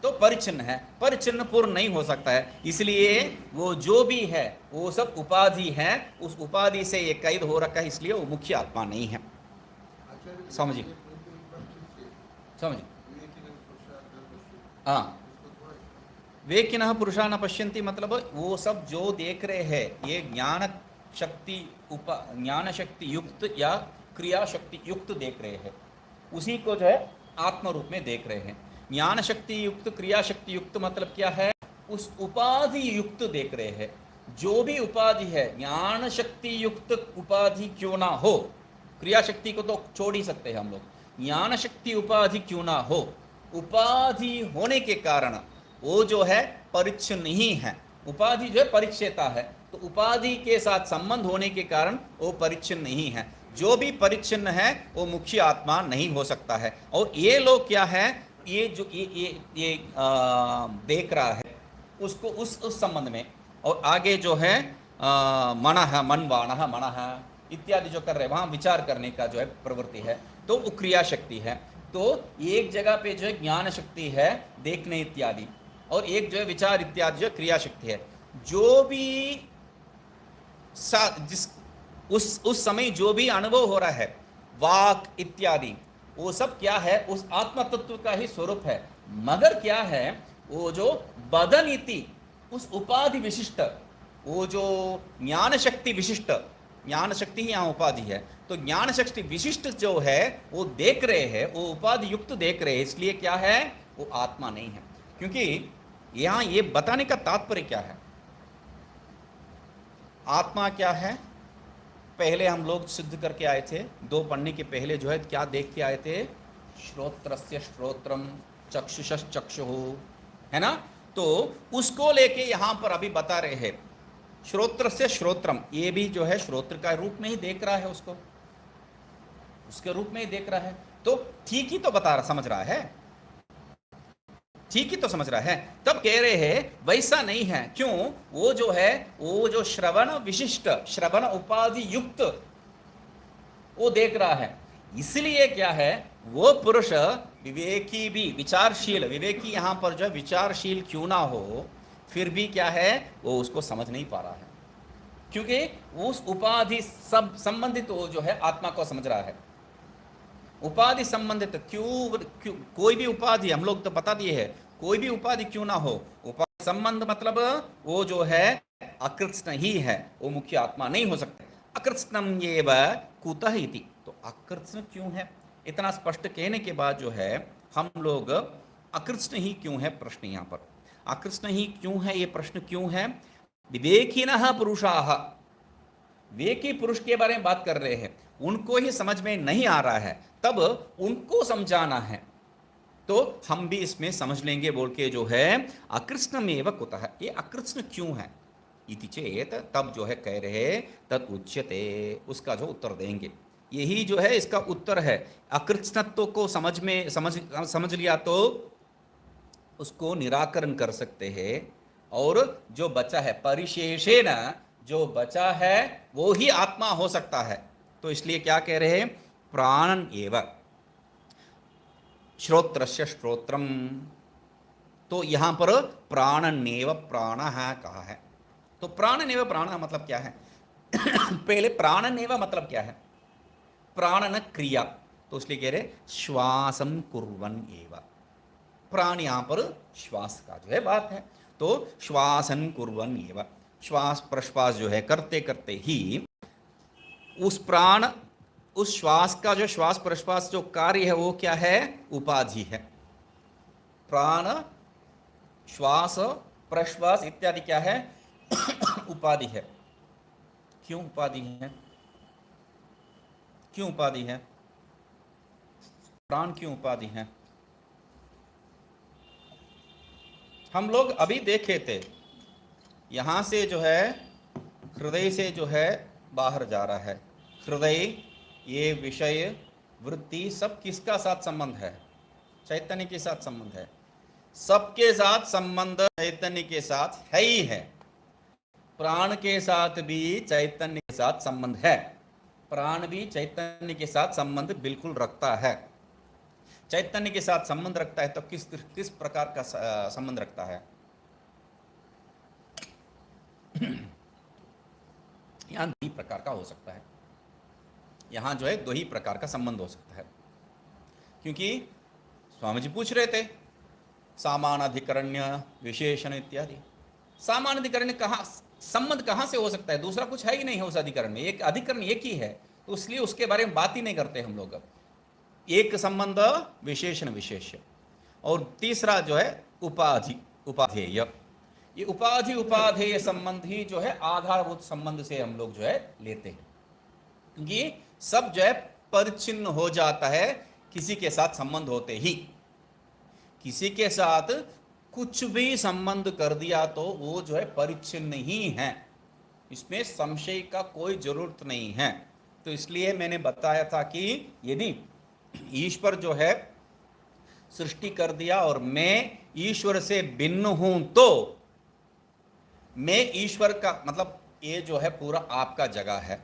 तो परिच्छिन्न है, परिच्छिन्न पूर्ण नहीं हो सकता है। इसलिए वो जो भी है वो सब उपाधि है, उस उपाधि से ये कैद हो रखा है, इसलिए वो मुख्य आत्मा नहीं है। समझिए, समझिए। हाँ, वेकिनः पुरुषा न पश्यन्ति मतलब वो सब जो देख रहे हैं ये ज्ञान शक्ति युक्त या क्रिया शक्ति युक्त देख रहे हैं, उसी को जो है आत्म रूप में देख रहे हैं। ज्ञान शक्ति युक्त क्रिया शक्ति युक्त मतलब क्या है? उस उपाधि युक्त देख रहे हैं। जो भी उपाधि है, ज्ञान शक्ति युक्त उपाधि क्यों ना हो, क्रिया शक्ति को तो छोड़ ही सकते हैं हम लोग, ज्ञान शक्ति उपाधि क्यों ना हो, उपाधि होने के कारण वो जो है परिच्छिन्न नहीं है। उपाधि जो है परिच्छेता है, तो उपाधि के साथ संबंध होने के कारण वो परिच्छिन्न नहीं है। जो भी परिच्छिन्न है वो मुख्य आत्मा नहीं हो सकता है। और ये लोग क्या है, ये जो ये देख रहा है उसको उस संबंध में, और आगे जो है मनः, मनवाणः, मनः इत्यादि जो कर रहे हैं वहाँ विचार करने का जो है प्रवृत्ति है, तो वो क्रिया शक्ति है। तो एक जगह पे जो है ज्ञान शक्ति है देखने इत्यादि, और एक जो है विचार इत्यादि जो क्रिया शक्ति है। जो भी उस समय जो भी अनुभव हो रहा है, वाक इत्यादि, वो सब क्या है? उस आत्म तत्व का ही स्वरूप है। मगर क्या है, वो जो बदन इति उस उपाधि विशिष्ट, वो जो ज्ञान शक्ति विशिष्ट, ज्ञान शक्ति ही यहाँ उपाधि है, तो ज्ञान शक्ति विशिष्ट जो है वो देख रहे हैं, वो उपाधि युक्त देख रहे हैं, इसलिए क्या है? वो आत्मा नहीं है। क्योंकि यहाँ ये बताने का तात्पर्य क्या है? आत्मा क्या है? पहले हम लोग सिद्ध करके आए थे, 2 पढ़ने के पहले जो है क्या देख के आए थे? श्रोत्रस्य श्रोत्रम चक्षुषश् चक्षुः, है ना? तो उसको लेके यहाँ पर अभी बता रहे हैं श्रोत्रस्य श्रोत्रम, ये भी जो है श्रोत्र का रूप में ही देख रहा है, उसको उसके रूप में ही देख रहा है। तो ठीक ही तो बता रहा, समझ रहा है, ठीक ही तो समझ रहा है। तब कह रहे हैं वैसा नहीं है। क्यों? वो जो है, वो जो श्रवण विशिष्ट, श्रवण उपाधि युक्त वो देख रहा है। इसलिए क्या है, वो पुरुष विवेकी भी, विचारशील, विवेकी यहां पर जो है विचारशील क्यों ना हो, फिर भी क्या है, वो उसको समझ नहीं पा रहा है, क्योंकि उस उपाधि सब संबंधित वो जो है आत्मा को समझ रहा है। उपाधि संबंधित क्यों कोई भी उपाधि, हम लोग तो बता दिए है, कोई भी उपाधि क्यों ना हो, उपाधि संबंध मतलब वो जो है अकृत्स्न ही है, वो मुख्य आत्मा नहीं हो सकता। अकृत्स्नम एव कुतः इति, तो अकृत्स्न क्यों है, इतना स्पष्ट कहने के बाद जो है हम लोग अकृत्स्न ही क्यों है, प्रश्न यहाँ पर अकृत्स्न ही क्यों है, ये प्रश्न क्यों है, विवेकिनः पुरुषाः, विवेकी पुरुष के बारे में बात कर रहे हैं, उनको ही समझ में नहीं आ रहा है, तब उनको समझाना है, तो हम भी इसमें समझ लेंगे बोल के जो है अकृत्स्नमेव कुतः, ये अकृत्स्न क्यों है इति चेत, तब जो है कह रहे तद उच्यते, उसका जो उत्तर देंगे, यही जो है इसका उत्तर है। अकृत्स्नत्व को समझ लिया तो उसको निराकरण कर सकते हैं, और जो बचा है परिशेषेण, जो बचा है वो ही आत्मा हो सकता है। तो इसलिए क्या कह रहे हैं, प्राणन एव श्रोत्रस्य श्रोत्रम, तो यहां पर प्राणनेव प्राणः कहा है। तो प्राणनेव प्राणः मतलब क्या है पहले प्राणनेव मतलब क्या है, प्राणन क्रिया, तो इसलिए कह रहे श्वासम कुर्वन् एव, प्राण यहां पर श्वास का जो है बात है, तो श्वासन कुर्वन् एव, श्वास प्रश्वास जो है करते करते ही उस प्राण, उस श्वास का जो श्वास प्रश्वास जो कार्य है वो क्या है, उपाधि है। प्राण श्वास प्रश्वास इत्यादि क्या है उपाधि है। क्यों उपाधि है, क्यों उपाधि है, प्राण क्यों उपाधि है, हम लोग अभी देखे थे, यहां से जो है हृदय से जो है बाहर जा रहा है, हृदय ये विषय वृत्ति सब किसका साथ संबंध है, चैतन्य के साथ संबंध है, सबके साथ संबंध चैतन्य के साथ है ही है। प्राण के साथ भी चैतन्य के साथ संबंध है, प्राण भी चैतन्य के साथ संबंध बिल्कुल रखता है। चैतन्य के साथ संबंध रखता है तो किस प्रकार का संबंध रखता है, यहां दो ही प्रकार का हो सकता है, यहां जो है दो ही प्रकार का संबंध हो सकता है। क्योंकि स्वामी जी पूछ रहे थे सामान्य अधिकरण्य विशेषण इत्यादि, सामान्य अधिकरण कहाँ, संबंध कहां से हो सकता है, दूसरा कुछ है ही नहीं है उस अधिकरण में, एक अधिकरण एक ही है, तो इसलिए उसके बारे में बात ही नहीं करते हम लोग। अब एक संबंध विशेषण विशेष, और तीसरा जो है उपाधि उपाधेय, ये उपाधि उपाधेय संबंध ही जो है आधारभूत संबंध से हम लोग जो है लेते हैं, क्योंकि सब जो है परिचिन्न हो जाता है किसी के साथ संबंध होते ही। किसी के साथ कुछ भी संबंध कर दिया तो वो जो है परिच्छिन्न ही है, इसमें संशय का कोई जरूरत नहीं है। तो इसलिए मैंने बताया था कि यदि ईश्वर जो है सृष्टि कर दिया और मैं ईश्वर से भिन्न हूं, तो मैं ईश्वर का मतलब ये जो है पूरा आपका जगह है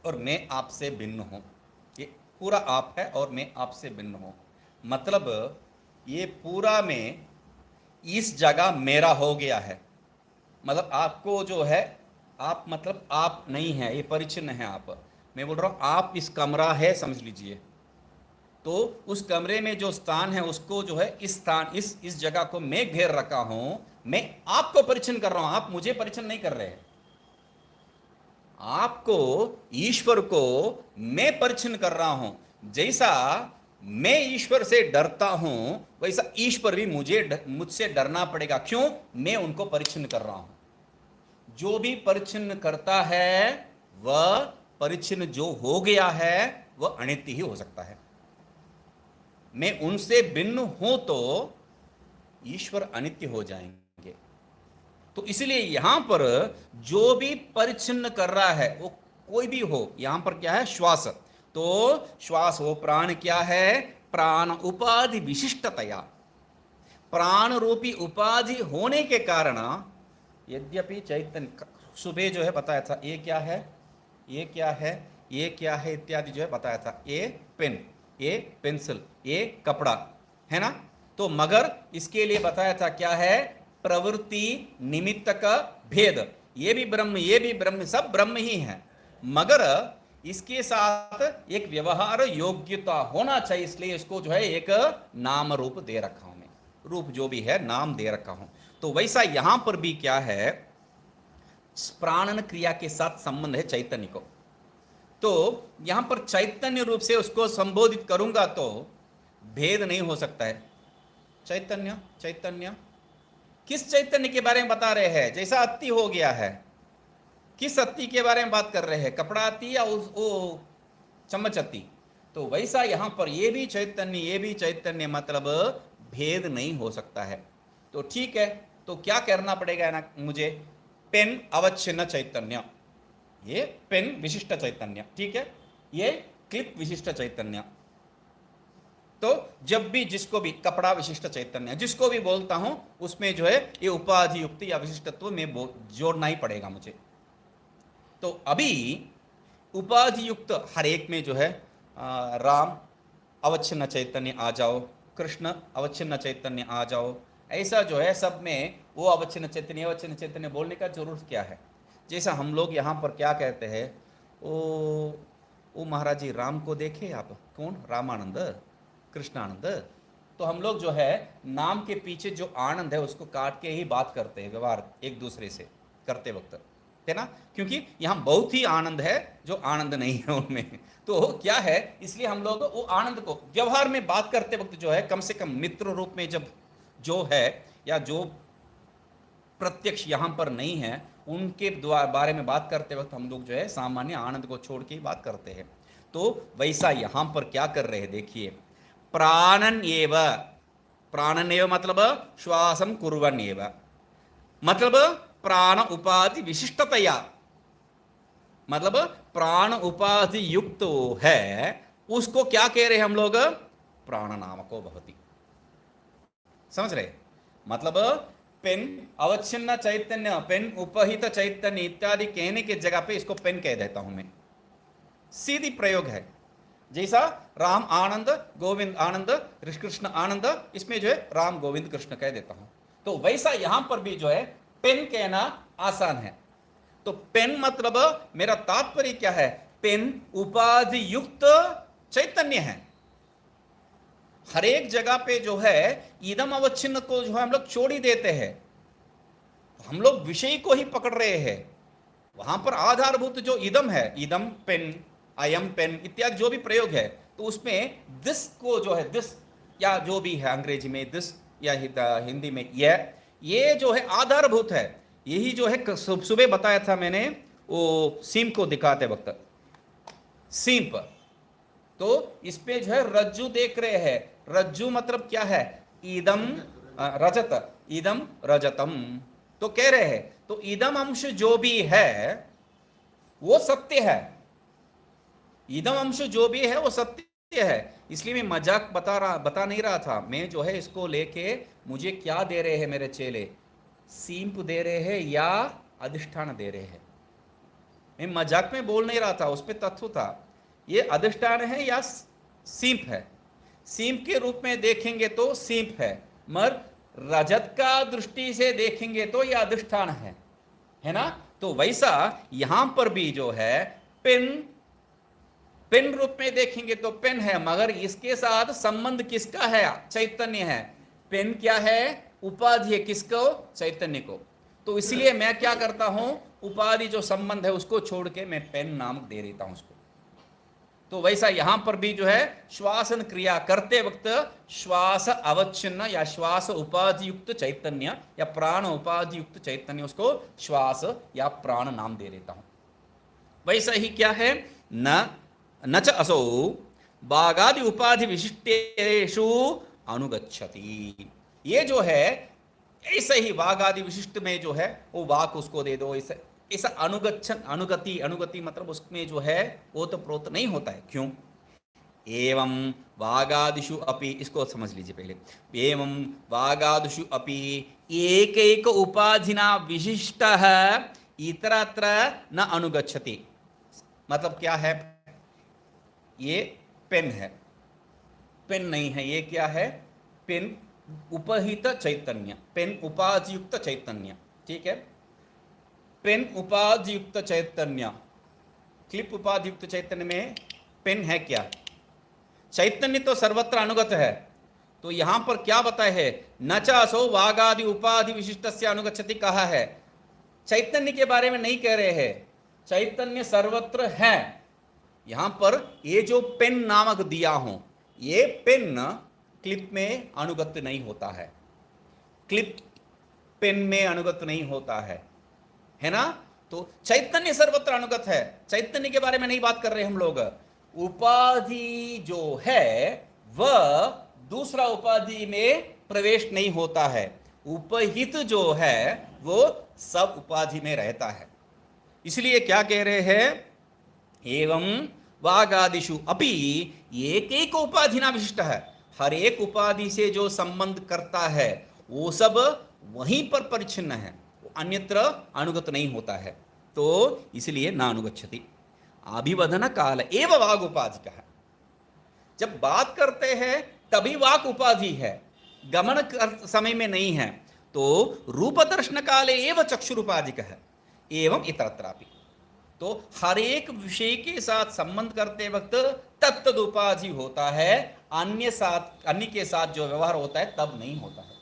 और मैं आपसे भिन्न हूं, ये पूरा आप है और मैं आपसे भिन्न हूं, मतलब ये पूरा में इस जगह मेरा हो गया है। मतलब आपको जो है, आप मतलब आप नहीं है, ये परिचिन्न है आप, मैं बोल रहा हूं आप इस कमरा है समझ लीजिए, तो उस कमरे में जो स्थान है उसको जो है इस स्थान इस जगह को मैं घेर रखा हूं, मैं आपको परिचिन्न कर रहा हूं, आप मुझे परिचिन्न नहीं कर रहे हैं। आपको ईश्वर को मैं परिचिन्न कर रहा हूं, जैसा मैं ईश्वर से डरता हूं वैसा ईश्वर भी मुझसे डरना पड़ेगा। क्यों? मैं उनको परिचिन्न कर रहा हूं। जो भी परिचिन्न करता है वह परिचिन्न जो हो गया है वह अनित्य ही हो सकता है। मैं उनसे भिन्न हूं तो ईश्वर अनित्य हो जाएंगे। तो इसलिए यहां पर जो भी परिचिन्न कर रहा है वो कोई भी हो, यहां पर क्या है श्वास, तो श्वास वो प्राण क्या है, प्राण उपाधि विशिष्टतया, प्राण रूपी उपाधि होने के कारण यद्यपि चैतन्य सुबह जो है बताया था, ये क्या है, ये क्या है, ये क्या है इत्यादि जो है बताया था। ये पेन, ये पेंसिल, ये कपड़ा, है ना। तो मगर इसके लिए बताया था क्या है, प्रवृत्ति निमित्त का भेद। ये भी ब्रह्म, ये भी ब्रह्म, सब ब्रह्म ही है, मगर इसके साथ एक व्यवहार योग्यता होना चाहिए, इसलिए इसको जो है एक नाम रूप दे रखा हूं मैं, रूप जो भी है नाम दे रखा हूं। तो वैसा यहां पर भी क्या है, प्राणन क्रिया के साथ संबंध है चैतन्य को। तो यहां पर चैतन्य रूप से उसको संबोधित करूंगा तो भेद नहीं हो सकता है। चैतन्य, चैतन्य किस चैतन्य के बारे में बता रहे हैं, जैसा अति हो गया है, किस अति के बारे में बात कर रहे हैं, कपड़ा अति या वो चम्मच अति। तो वैसा यहां पर ये भी चैतन्य, ये भी चैतन्य, मतलब भेद नहीं हो सकता है। तो ठीक है, तो क्या करना पड़ेगा ना मुझे, पेन अवच्छिन्न चैतन्य, ये पेन विशिष्ट चैतन्य, ठीक है, ये क्लिप विशिष्ट चैतन्य। तो जब भी जिसको भी कपड़ा विशिष्ट चैतन्य जिसको भी बोलता हूं उसमें जो है ये उपाधि युक्त या विशिष्टत्व में जोड़ना ही पड़ेगा मुझे। तो अभी उपाधि युक्त हर एक में जो है राम अवच्छिन्न चैतन्य आ जाओ, कृष्ण अवच्छिन्न चैतन्य आ जाओ, ऐसा जो है सब में वो अवच्छिन्न चैतन्य बोलने का जरूरत क्या है। जैसा हम लोग यहाँ पर क्या कहते हैं, ओ महाराज जी राम को देखे आप, कौन, रामानंद, कृष्णानंद। तो हम लोग जो है नाम के पीछे जो आनंद है उसको काट के ही बात करते हैं, व्यवहार एक दूसरे से करते वक्त, है ना, क्योंकि यहाँ बहुत ही आनंद है जो आनंद नहीं है उनमें। तो क्या है, इसलिए हम लोग वो आनंद को व्यवहार में बात करते वक्त जो है कम से कम मित्र रूप में जब जो है या जो प्रत्यक्ष यहाँ पर नहीं है उनके बारे में बात करते वक्त हम लोग जो है सामान्य आनंद को छोड़ के ही बात करते हैं। तो वैसा यहाँ पर क्या कर रहे हैं देखिए, प्राणन एव, प्राणन एव मतलब श्वासम कुर्वन् एव, मतलब प्राण उपाधि विशिष्टतया, मतलब प्राण उपाधि युक्त है उसको क्या कह रहे हैं हम लोग, प्राण नाम को भवति। समझ रहे, मतलब पेन अवच्छिन्न चैतन्य, पेन उपहित चैतन्य इत्यादि कहने के जगह पे इसको पेन कह देता हूं मैं, सीधी प्रयोग है। जैसा राम आनंद, गोविंद आनंद, कृष्ण आनंद, इसमें जो है राम गोविंद कृष्ण कह देता हूं। तो वैसा यहां पर भी जो है पेन कहना आसान है। तो पेन मतलब मेरा तात्पर्य क्या है, पेन उपाधि युक्त चैतन्य है। हर एक जगह पे जो है इदम अवच्छिन्न को जो है हम लोग छोड़ ही देते हैं, हम लोग विषय को ही पकड़ रहे हैं। वहां पर आधारभूत जो इदम है, इदम पेन, अयम पेन इत्यादि जो भी प्रयोग है, तो उसमें दिस को जो है, दिस या जो भी है अंग्रेजी में दिस या हिंदी में ये जो है आधारभूत है। यही जो है सुबह बताया था मैंने वो सीम को दिखाते वक्त, सीम पर, तो इस पे जो है रज्जु देख रहे हैं। रज्जु मतलब क्या है, इदम रजत, इदम रजतम, तो कह रहे हैं तो इदम अंश जो भी है वो सत्य है, इदम अंश जो भी है वो सत्य है। इसलिए मैं मजाक बता नहीं रहा था, मैं जो है इसको लेके मुझे क्या दे रहे हैं मेरे चेले, सींप दे रहे हैं या अधिष्ठान दे रहे हैं। मैं मजाक में बोल नहीं रहा था, उस पर तत्व था। ये अधिष्ठान है या सींप है, सींप के रूप में देखेंगे तो सींप है, मगर रजत का दृष्टि से देखेंगे तो यह अधिष्ठान है ना। तो वैसा यहां पर भी जो है पेन रूप में देखेंगे तो पेन है, मगर इसके साथ संबंध किसका है, चैतन्य है। पेन क्या है, उपाधि है, किसको, चैतन्य को। तो इसलिए मैं क्या करता हूं, उपाधि जो संबंध है उसको छोड़ के मैं पेन नामक दे देता हूं उसको। तो वैसा यहां पर भी जो है श्वासन क्रिया करते वक्त श्वास अवच्छिन्न या श्वास उपाधि युक्त चैतन्य या प्राण उपाधि युक्त चैतन्य, उसको श्वास या प्राण नाम दे देता हूं। वैसा ही क्या है, न च असौ बागादि उपाधि विशिष्टेषु अनुगच्छति। ये जो है ऐसे ही वाग आदि विशिष्ट में जो है वो वाक उसको दे दो, ऐसा अनुगति मतलब उसमें जो है ओतप्रोत नहीं होता है। क्यों, एवं वागादिषु अपि, इसको समझ लीजिए पहले, एवं वागादिषु अपि एक उपाधिना विशिष्टः इतरत्र न अनुगच्छति। मतलब क्या है, ये पेन है, पेन नहीं है, ये क्या है? पेन उपहित चैतन्य, पेन उपाधियुक्त चैतन्य, ठीक है। पेन उपाधियुक्त चैतन्य, क्लिप उपाधियुक्त चैतन्य में पेन है क्या? चैतन्य तो सर्वत्र अनुगत है, तो यहां पर क्या बताया है? न च असो वागादि उपाधि विशिष्टस्य अनुगच्छति कहा है। चैतन्य के बारे में नहीं कह रहे हैं, चैतन्य सर्वत्र है। यहां पर ये जो पेन नामक दिया हूं, ये पेन क्लिप में अनुगत नहीं होता है, क्लिप पेन में अनुगत नहीं होता है ना? तो चैतन्य सर्वत्र अनुगत है, चैतन्य के बारे में नहीं बात कर रहे हम लोग। उपाधि जो है वह दूसरा उपाधि में प्रवेश नहीं होता है, उपहित जो है वो सब उपाधि में रहता है। इसलिए क्या कह रहे हैं? एवं वागादिषु अपि एक एक उपाधिना विशिष्ट है, हर एक उपाधि से जो संबंध करता है वो सब वहीं पर परिच्छिन्न है, अन्यत्र अनुगत नहीं होता है, तो इसलिए ना अनुगच्छति। अभिवदन काल एव वाग उपाधि का है, जब बात करते हैं तभी वाक उपाधि है, गमन समय में नहीं है। तो रूप दर्शन काले एव चक्षुरुपाधिक है, एवं इतरत्रापि। तो हर एक विषय के साथ संबंध करते वक्त तत्तद उपाधि होता है, अन्य के साथ जो व्यवहार होता है तब नहीं होता है।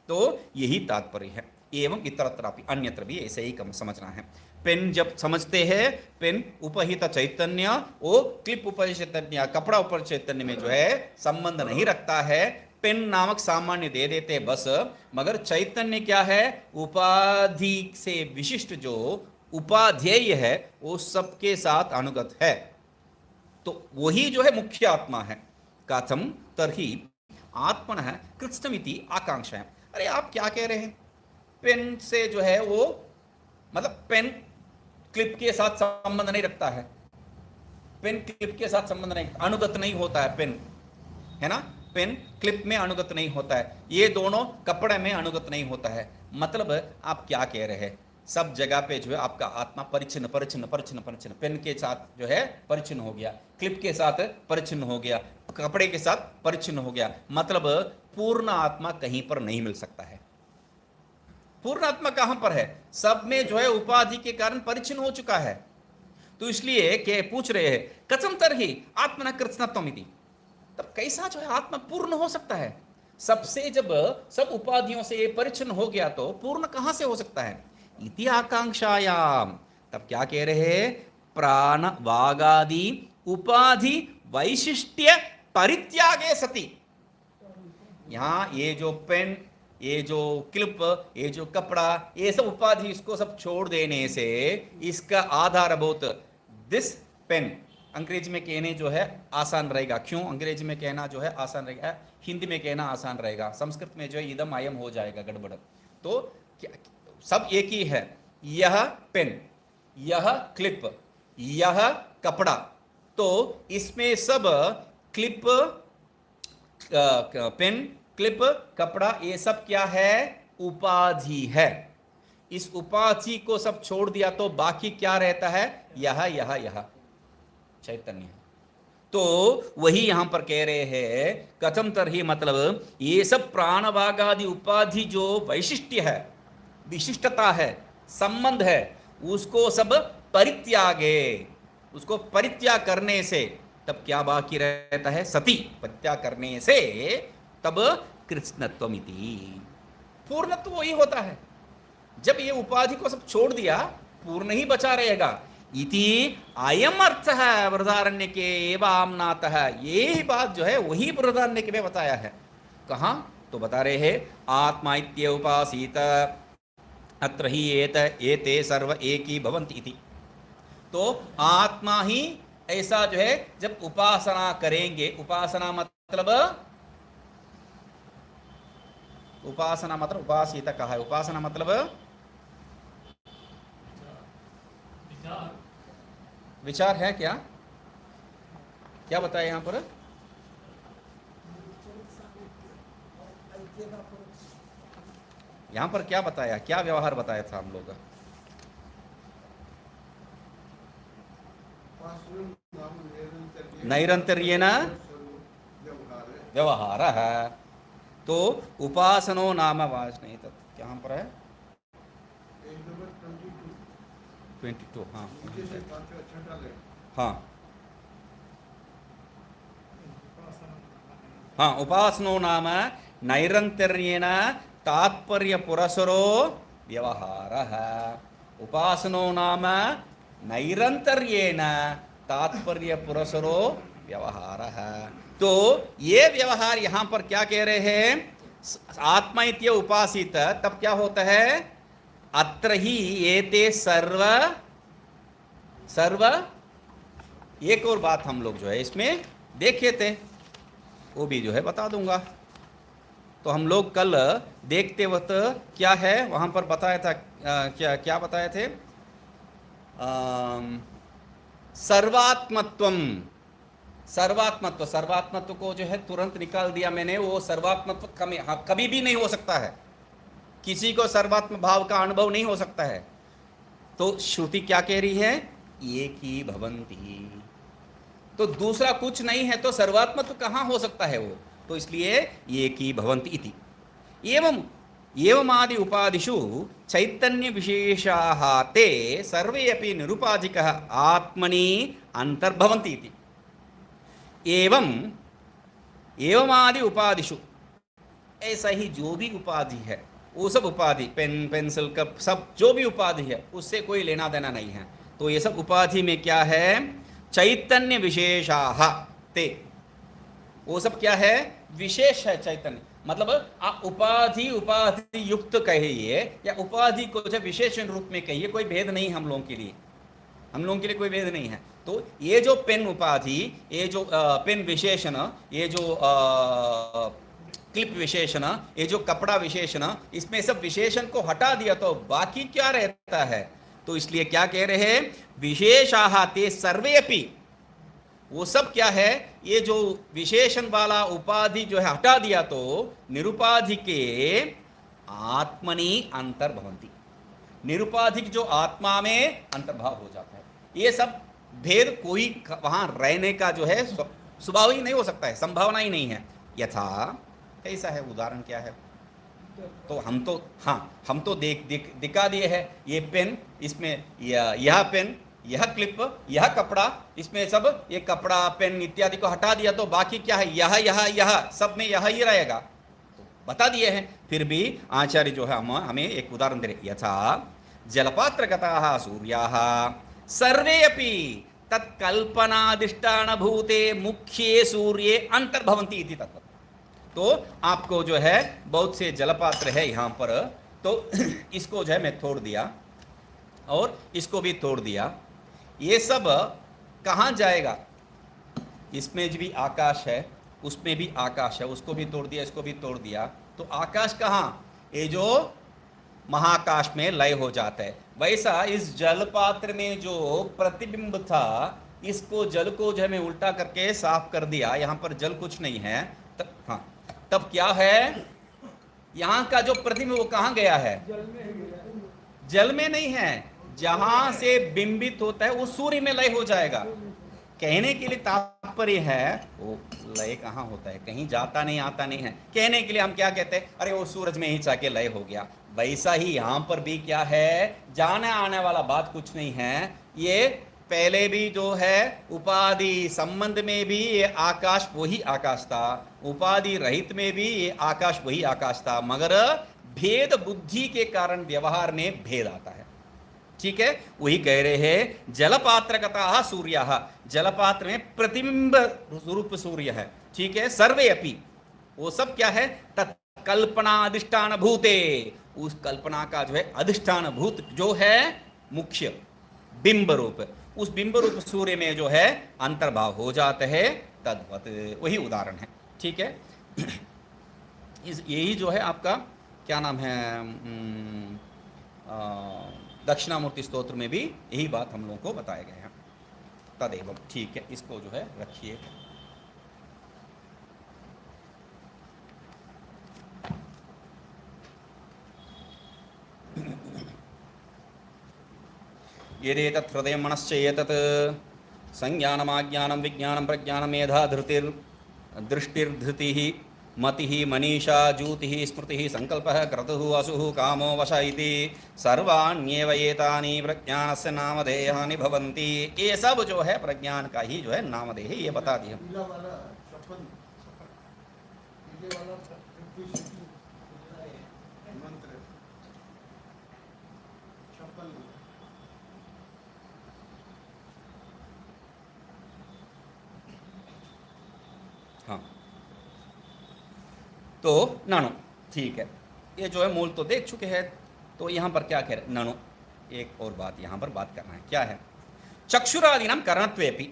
तो यही तात्पर्य है, एवं इतरत्रापि, अन्यत्र भी ऐसे ही कम समझना है। पेन जब समझते हैं, पेन उपहित चैतन्य, वो क्लिप उपहित चैतन्य, कपड़ा ऊपर चैतन्य में जो है संबंध नहीं रखता है, पेन नामक सामान्य दे देते बस। मगर चैतन्य क्या है? उपाधि से विशिष्ट जो उपाध्येय है वो सबके साथ अनुगत है, तो वही जो है मुख्य आत्मा है। कथम तर्हि आत्मनः कृत्स्नमिति आकांक्षा है। अरे आप क्या कह रहे हैं? पेन से जो है वो मतलब पेन क्लिप के साथ संबंध नहीं रखता है, पेन क्लिप के साथ संबंध नहीं, अनुगत नहीं होता है पेन, है ना? पेन क्लिप में अनुगत नहीं होता है, ये दोनों कपड़े में अनुगत नहीं होता है। मतलब आप क्या कह रहे हैं? सब जगह पे जो है आपका आत्मा परिचिन्न परिचिन्न परिचिन्न परिचिन्न, पेन के साथ जो है परिचिन्न हो गया, क्लिप के साथ परिचिन्न हो गया, कपड़े के साथ परिचिन्न हो गया। मतलब पूर्ण आत्मा कहीं पर नहीं मिल सकता है। पूर्ण आत्मा कहां पर है? सब में जो है उपाधि के कारण परिचिन्न हो चुका है। तो इसलिए के पूछ रहे हैं कथम तरहि आत्मना कृत्स्नत्वमिति, तब कैसा जो है आत्मा पूर्ण हो सकता है? सबसे जब सब उपाधियों से परिचिन्न हो गया तो पूर्ण कहां से हो सकता है? इति आकांक्षायाम, तब क्या कह रहे हैं? प्राण वागादि उपाधि वैशिष्ट्य परित्यागे सति। यहां ये जो पेन, ये जो क्लिप, ये जो कपड़ा, ये सब उपाधि, इसको सब छोड़ देने से इसका आधारभूत दिस पेन, अंग्रेजी में कहने जो है आसान रहेगा। क्यों अंग्रेजी में कहना जो है आसान रहेगा? हिंदी में कहना आसान रहेगा, संस्कृत में जो है इदम आयम हो जाएगा गड़बड़। तो क्या सब एक ही है, यह पेन, यह क्लिप, यह कपड़ा, तो इसमें सब क्लिप, पेन, क्लिप, कपड़ा, ये सब क्या है? उपाधि है। इस उपाधि को सब छोड़ दिया तो बाकी क्या रहता है? यह चैतन्य। तो वही यहां पर कह रहे हैं कथम तरहि, मतलब ये सब प्राणवागादि उपाधि जो वैशिष्ट्य है, विशिष्टता है, संबंध है, उसको सब परित्यागे, उसको परित्याग करने से तब क्या बाकी रहता है? सती, परित्याग करने से तब कृत्स्नत्वमिति, पूर्णत्व वही होता है। जब ये उपाधि को सब छोड़ दिया पूर्ण ही बचा रहेगा। इति अयम अर्थ है बृहदारण्य के एवं आमनातः, ये ही बात जो है वही बृहदारण्य के में बताया है। कहाँ? तो बता रहे हैं आत्मा इत्य उपासीत अत्र ही एते सर्व एक ही भवन्ति इति। तो आत्मा ही ऐसा जो है जब उपासना करेंगे, उपासना मतलब उपासीत कहा है, उपासना मतलब विचार है। क्या क्या बताया यहां पर? यहां पर क्या बताया, क्या व्यवहार बताया था हम लोग? नैरंतर्येण व्यवहारः। तो उपासनो नाम वासने तत् कहाँ पर है? 22 हाँ हाँ हाँ उपासनो नाम नैरंतर्येण तात्पर्य पुरसरो व्यवहारः। उपासनो नाम नैरंतर्येण तात्पर्य पुरसरो व्यवहारः। तो ये व्यवहार यहां पर क्या कह रहे हैं? आत्मा इत्य उपासित तब क्या होता है? अत्र ही एते सर्व सर्व एक और बात हम लोग जो है इसमें देखे थे, वो भी जो है बता दूंगा। तो हम लोग कल देखते वक्त क्या है वहां पर बताया था, क्या क्या बताए थे? सर्वात्मत्वम, सर्वात्मत्व, सर्वात्मत्व को जो है तुरंत निकाल दिया मैंने। वो सर्वात्मत्व कभी भी नहीं हो सकता है, किसी को सर्वात्म भाव का अनुभव नहीं हो सकता है। तो श्रुति क्या कह रही है? एक ही भवंती। तो दूसरा कुछ नहीं है तो सर्वात्मत्व कहां हो सकता है वो? तो इसलिए एक ही भवंती इति। एवं एवमादि उपादिषु चैतन्य विशेषाः ते सर्वे अपि निरुपाधिकः आत्मनि अंतर्भवन्ति इति। एवं एवमादि उपादिषु, ऐसा ही जो भी उपाधि है वो सब उपाधि, पेन पेंसिल कप सब जो भी उपाधि है उससे कोई लेना देना नहीं है। तो ये सब उपाधि में क्या है? चैतन्य विशेषाः ते, वो सब क्या है? विशेष है चैतन्य। मतलब आप उपाधि उपाधि युक्त कहिए या उपाधि को जब विशेषण रूप में कहिए, कोई भेद नहीं हम लोगों के लिए, हम लोगों के लिए कोई भेद नहीं है। तो ये जो पेन उपाधि, ये जो पेन विशेषण, ये जो क्लिप विशेषण, ये जो कपड़ा विशेषण, इसमें सब विशेषण को हटा दिया तो बाकी क्या रहता है? तो इसलिए क्या कह रहे हैं? विशेषाः ते सर्वे अपि, वो सब क्या है? ये जो विशेषण वाला उपाधि जो है हटा दिया तो निरुपाधि के आत्मनि अंतर्भवन्ति, निरुपाधिक जो आत्मा में अंतर्भाव हो जाता है। ये सब भेद कोई वहां रहने का जो है स्वभाव ही नहीं हो सकता है, संभावना ही नहीं है। यथा कैसा है? उदाहरण क्या है? तो हम तो दिखा दिए है ये पेन, इसमें यह पेन, यह क्लिप, यह कपड़ा, इसमें सब ये कपड़ा पेन इत्यादि को हटा दिया तो बाकी क्या है? यह सब में यह ही रहेगा, तो बता दिए हैं। फिर भी आचार्य जो है हमें एक उदाहरण दे रहे। यथा जलपात्रगताः सूर्याः सर्वे अपि तत्कल्पनादिष्टानभूते मुख्ये सूर्ये अंतर्भवन्ति इति तत्व। तो आपको जो है बहुत से जलपात्र है यहाँ पर, तो इसको जो है मैं तोड़ दिया और इसको भी तोड़ दिया, ये सब कहाँ जाएगा? इसमें भी आकाश है, उसमें भी आकाश है, उसको भी तोड़ दिया, इसको भी तोड़ दिया, तो आकाश कहाँ? ये जो महाकाश में लय हो जाता है। वैसा इस जलपात्र में जो प्रतिबिंब था, इसको जल को जो है मैं उल्टा करके साफ कर दिया, यहाँ पर जल कुछ नहीं है, तब क्या है? यहाँ का जो प्रतिबिंब वो कहाँ गया है? जल में नहीं है, जहां से बिंबित होता है वो सूर्य में लय हो जाएगा। कहने के लिए तात्पर्य है वो लय कहाँ होता है? कहीं जाता नहीं, आता नहीं है। कहने के लिए हम क्या कहते हैं? अरे वो सूरज में ही जाके लय हो गया। वैसा ही यहाँ पर भी क्या है? जाने आने वाला बात कुछ नहीं है। ये पहले भी जो है उपाधि संबंध में भी ये आकाश वही आकाश था, उपाधि रहित में भी ये आकाश वही आकाश था, मगर भेद बुद्धि के कारण व्यवहार में भेद आता है। ठीक है, वही कह रहे हैं जलपात्रगताः सूर्याः, जलपात्र में प्रतिबिंब रूप सूर्य है। ठीक है, सर्वे अपि, वो सब क्या है? तत्कल्पना अधिष्ठान भूते, उस कल्पना का जो है अधिष्ठान भूत जो है मुख्य बिंब रूप, उस बिंब रूप सूर्य में जो है अंतर्भाव हो जाता है, तद्वत वही उदाहरण है। ठीक है, यही जो है आपका क्या नाम है, दक्षिणामूर्ति स्तोत्र में भी यही बात हम लोगों को बताए गए हैं। तदेव, ठीक है, इसको जो है रखिए। यदेतत् हृदय मनश्च एतत् संज्ञानमाज्ञानं विज्ञानं प्रज्ञानं मेधा धृतिर् दृष्टिर्धृतिः मतिः मनीषा ज्योतिः स्मृतिः संकल्पः क्रतुः असुः कामो वश इति सर्वाण्येव एतानि प्रज्ञानस्य नामधेयानि भवन्ति। ये सब जो है प्रज्ञान का ही जो है नामधेय ये बता दिया। पीला वाला सफल पीले वाला मंत्र सफल हाँ तो नानो ठीक है, ये जो है मूल तो देख चुके हैं। तो यहाँ पर क्या कह रहे नानो, एक और बात यहाँ पर बात करना है, क्या है? चक्षुरादीनां करणत्वेपि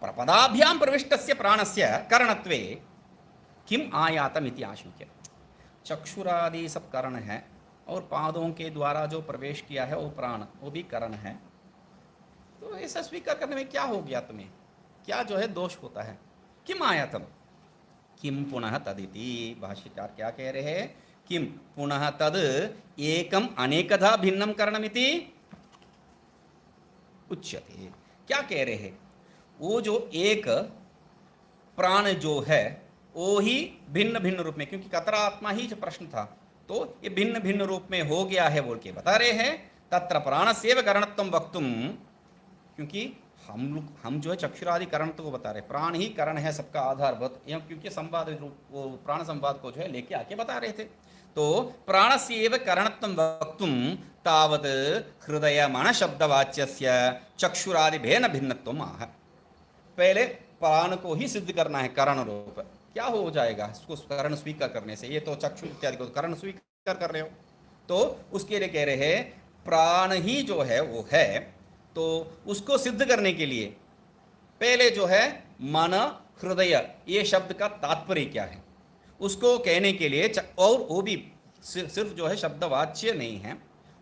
प्रपदाभ्यां प्रविष्टस्य प्राणस्य करणत्वे किम आयातम इति आशंक्य। चक्षुरादि सब करण है और पादों के द्वारा जो प्रवेश किया है वो प्राण, वो भी करण है। तो ऐसा स्वीकार करने में क्या हो गया तुम्हें, क्या जो है दोष होता है? किम आयातम किम पुनः तदिति। भाष्यकार क्या कह रहे हैं? किम पुनः तद एकम अनेकधा भिन्नम करणमिति उच्यते। क्या कह रहे हैं? वो जो एक प्राण जो है वो ही भिन्न भिन्न रूप में, क्योंकि कतरा आत्मा ही जो प्रश्न था, तो ये भिन्न भिन्न रूप में हो गया है बोल के बता रहे हैं। तत्र प्राणस्यैव करणत्वं वक्तुम, क्योंकि हम जो है चक्षुरादि करण को बता रहे, प्राण ही करण है सबका आधारभूत, क्योंकि संवाद वो प्राण संवाद को जो है लेके आके बता रहे थे। तो प्राणस्यैव करणत्वं वक्तुम तावत् हृदय मन शब्दवाच्यस्य चक्षुरादि भेन भिन्नत्वम् आह। पहले प्राण को ही सिद्ध करना है करण रूप। क्या हो जाएगा इसको करण स्वीकार करने से? ये तो चक्षु इत्यादि को करण स्वीकार कर रहे हो, तो उसके लिए कह रहे हैं प्राण ही जो है वो है। तो उसको सिद्ध करने के लिए पहले जो है मन हृदय ये शब्द का तात्पर्य क्या है उसको कहने के लिए, और वो भी सिर्फ जो है शब्दवाच्य नहीं है,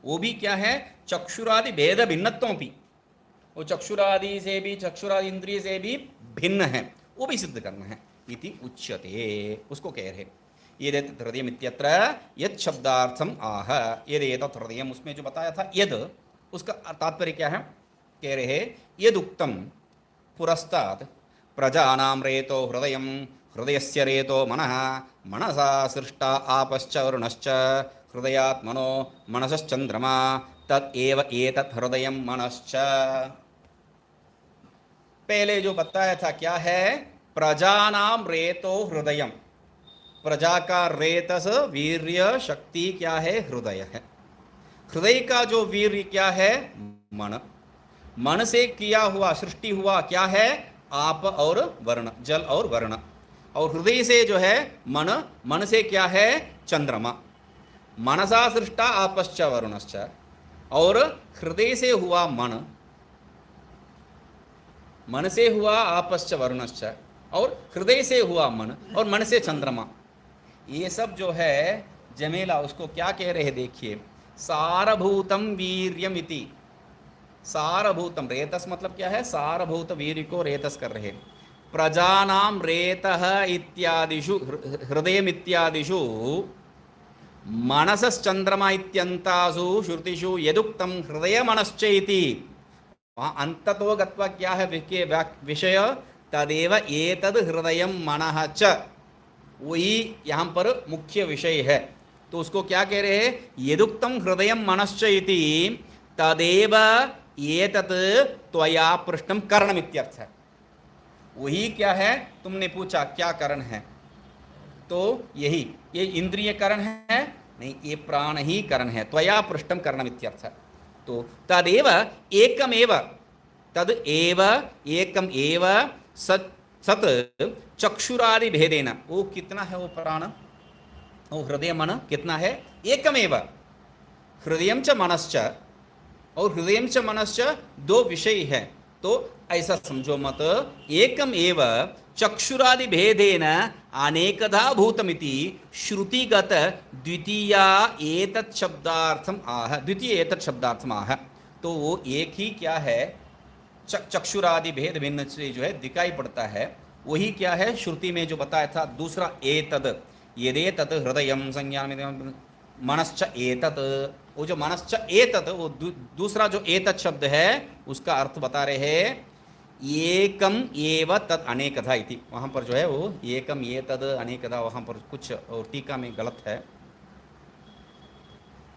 वो भी क्या है चक्षुरादि भेद भिन्नत्वों भी, वो चक्षुरादि से भी, चक्षुरादि इंद्रिय से भी भिन्न है, वो भी सिद्ध करना है। इति उच्यते, उसको कह रहे यदेतत् हृदयम् इत्यत्र यद शब्दार्थम आह। यदेतत् हृदयम् उसमें जो बताया था यद, उसका तात्पर्य क्या है? कह रहे यदुक्तम पुरस्तात् प्रजानां रेतो हृदयं हृदयस्य रेतो मनः मनसा सृष्टा आपश्च वरुणश्च हृदयात् मनो मनसश्चंद्रमा तत् एव एतत् हृदयं मनश्च। पहले जो बताया था क्या है? प्रजानां रेतो हृदयम, प्रजा का रेतस वीर्य शक्ति क्या है? हृदय है। हृदय का जो वीर्य क्या है? मन। मन से किया हुआ सृष्टि हुआ क्या है? आप और वर्ण, जल और वर्ण। और हृदय से जो है मन, मन से क्या है? चंद्रमा। मनसा सृष्टा आपश्च वरुणश्च, और हृदय से हुआ मन, मन से हुआ आपश्च वरुणश्च, और हृदय से हुआ मन, और मन से चंद्रमा। ये सब जो है जमेला उसको क्या कह रहे हैं? देखिए, सारभूतम वीर्यम इति। सारभूतम, रेतस मतलब क्या है? सारभूत वीर्य को रेतस कर रहे। प्रजानाम रेतः इत्यादिषु हृदयम इत्यादिषु मनसश्चंद्रमा इत्यंतासु श्रुतिषु यदुक्तम हृदय मनश्च इति। वहाँ अंततो गत्वा क्या है विषय? तदेव एतद हृदयम मनः च, वही यहाँ पर मुख्य विषय है। तो उसको क्या कह रहे हैं? यदुक्तम हृदयम मनश्च इति तदेव एतत् त्वया पृष्टम करणम इत्यर्थ है। वही क्या है? तुमने पूछा क्या कारण है, तो यही, ये इंद्रिय कारण है नहीं, ये प्राण ही कारण है। त्वया पृष्टम करणम इत्यर्थ। तो तदेव एकमेव, तद एव एकम एव सत सत चक्षुरादि भेदेन। वो कितना है वो प्राण, वो हृदय मन कितना है? एकमेव। हृदयम च मनश्च, और हृदयम च मनश्च दो विषय है। तो ऐसा समझो मत, एकम एव चक्षुरादि भेदेन अनेकधा भूतमिति श्रुतिगत द्वितीया एतत् शब्दार्थम आह, द्वितीय एतत् शब्दार्थम आह। तो वो एक ही क्या है? चक्षुरादि भेद भिन्न से जो है दिखाई पड़ता है, वही क्या है? श्रुति में जो बताया था दूसरा एतद, यदेतत् हृदयम संज्ञान मनश्च एतत्, वो जो मनश्च एतत्, वो दूसरा जो एतत् शब्द है उसका अर्थ बता रहे हैं एकम एव तद अनेकधा इति, वहाँ पर जो है वो एकम ये तद अनेकधा, वहाँ पर कुछ टीका में गलत है।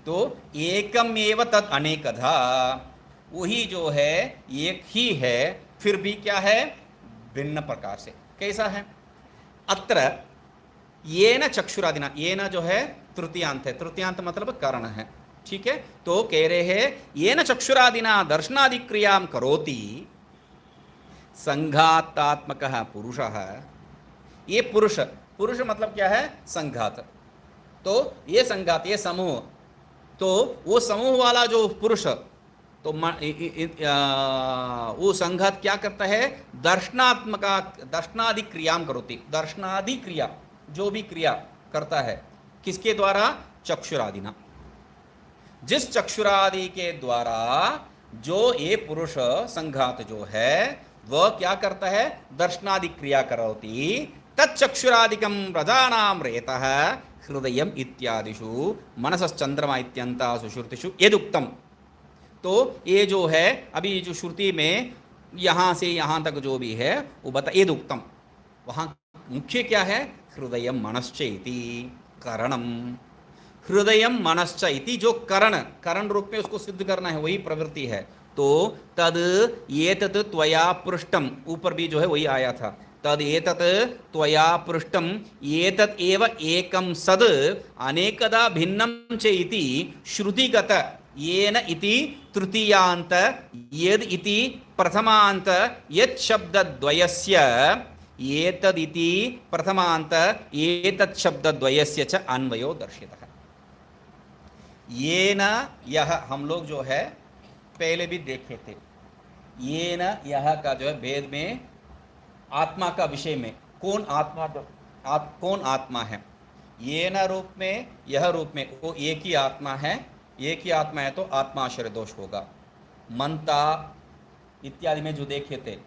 तो एकम एव तद अनेकधा, वही जो है एक ही है, फिर भी क्या है, भिन्न प्रकार से। कैसा है? अत्र येन चक्षुरादिना, येन जो है तृतीयांत है, तृतीयांत मतलब कारण है, ठीक है। तो कह रहे हैं येन चक्षुरादिना दर्शनादि क्रियां करोति संघातात्मकः पुरुषः। ये पुरुष, पुरुष मतलब क्या है, संघात। तो ये संघात, ये समूह, तो वो समूह वाला जो पुरुष, तो वो संघात क्या करता है, दर्शनात्मका दर्शनादि क्रियां करोति, दर्शनादि क्रिया जो भी क्रिया करता है, किसके द्वारा, चक्षुरादिना। जिस चक्षुरादि के द्वारा जो ये पुरुष संघात जो है वह क्या करता है, दर्शनादि क्रिया करोति, तच्चक्षुरादिकं प्रजानां रेतः हृदयम् इत्यादिषु मनसश्चंद्रमा इत्यन्तासु श्रुतिषु यदुक्तम। तो ये जो है अभी जो श्रुति में यहाँ से यहाँ तक जो भी है वो बता, यदुक्तम, वहाँ मुख्य क्या है, हृदयम मनश्च इति करणम, हृदयम मनश्च इति जो करण, करण रूप में उसको सिद्ध करना है, वही प्रवृत्ति है। तो तद एतत् त्वया पृष्टम, ऊपर भी जो है वही आया था, तद एतत् त्वया पृष्टम एतत् एव एकम सद अनेकदा भिन्नं च इति श्रुतिगत येन इति तृतीयांत यद इति प्रथमांत यत् शब्दद्वयस्य एतद् इति प्रथमांत एतत् शब्दद्वयस्य च अन्वयो दर्शितः। येन यह, हम लोग जो है पहले भी देखे थे, येन यह का जो है वेद में आत्मा का विषय में, कौन आत्मा, कौन आत्मा है, येन रूप में यह रूप में, वो एक ही आत्मा है, एक ही आत्मा है, तो आत्माश्रय दोष होगा। मनता इत्यादि में जो देखे थे,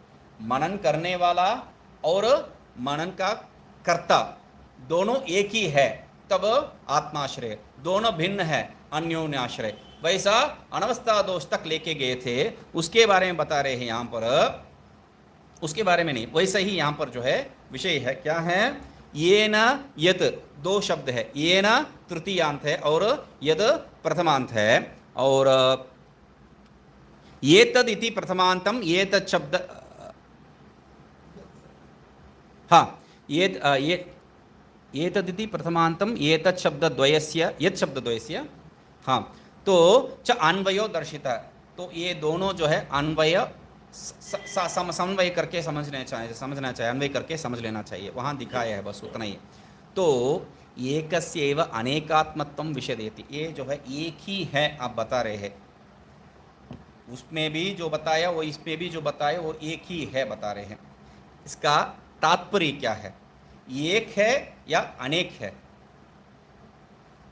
मनन करने वाला और मनन का कर्ता दोनों एक ही है, तब आत्माश्रय, दोनों भिन्न है, अन्योन्याश्रय। वैसा अनवस्था दोष तक लेके गए थे, उसके बारे में बता रहे हैं यहाँ पर, उसके बारे में नहीं, वैसा ही यहाँ पर जो है विषय है, क्या है, ये न यत, दो शब्द है, ये न तृतीयांत है और यद प्रथमांत है, और ये तद इति प्रथमांतम ये तद शब्द, हाँ ये तदिति प्रथमांतम ये तत् शब्द द्वयस्य, यत् शब्द द्वयस्य, हाँ, तो च अन्वयो दर्शिता, तो ये दोनों जो है अन्वय समन्वय करके समझना चाहिए, अन्वय करके समझ लेना चाहिए, वहाँ दिखाया है, बस उतना ही। तो एकस्यैव अनेकात्मत्वं विषयेति, ये जो है एक ही है आप बता रहे हैं, उसमें भी जो बताया वो इसमें भी जो बताया वो एक ही है बता रहे हैं। इसका तात्पर्य क्या है, एक है या अनेक है?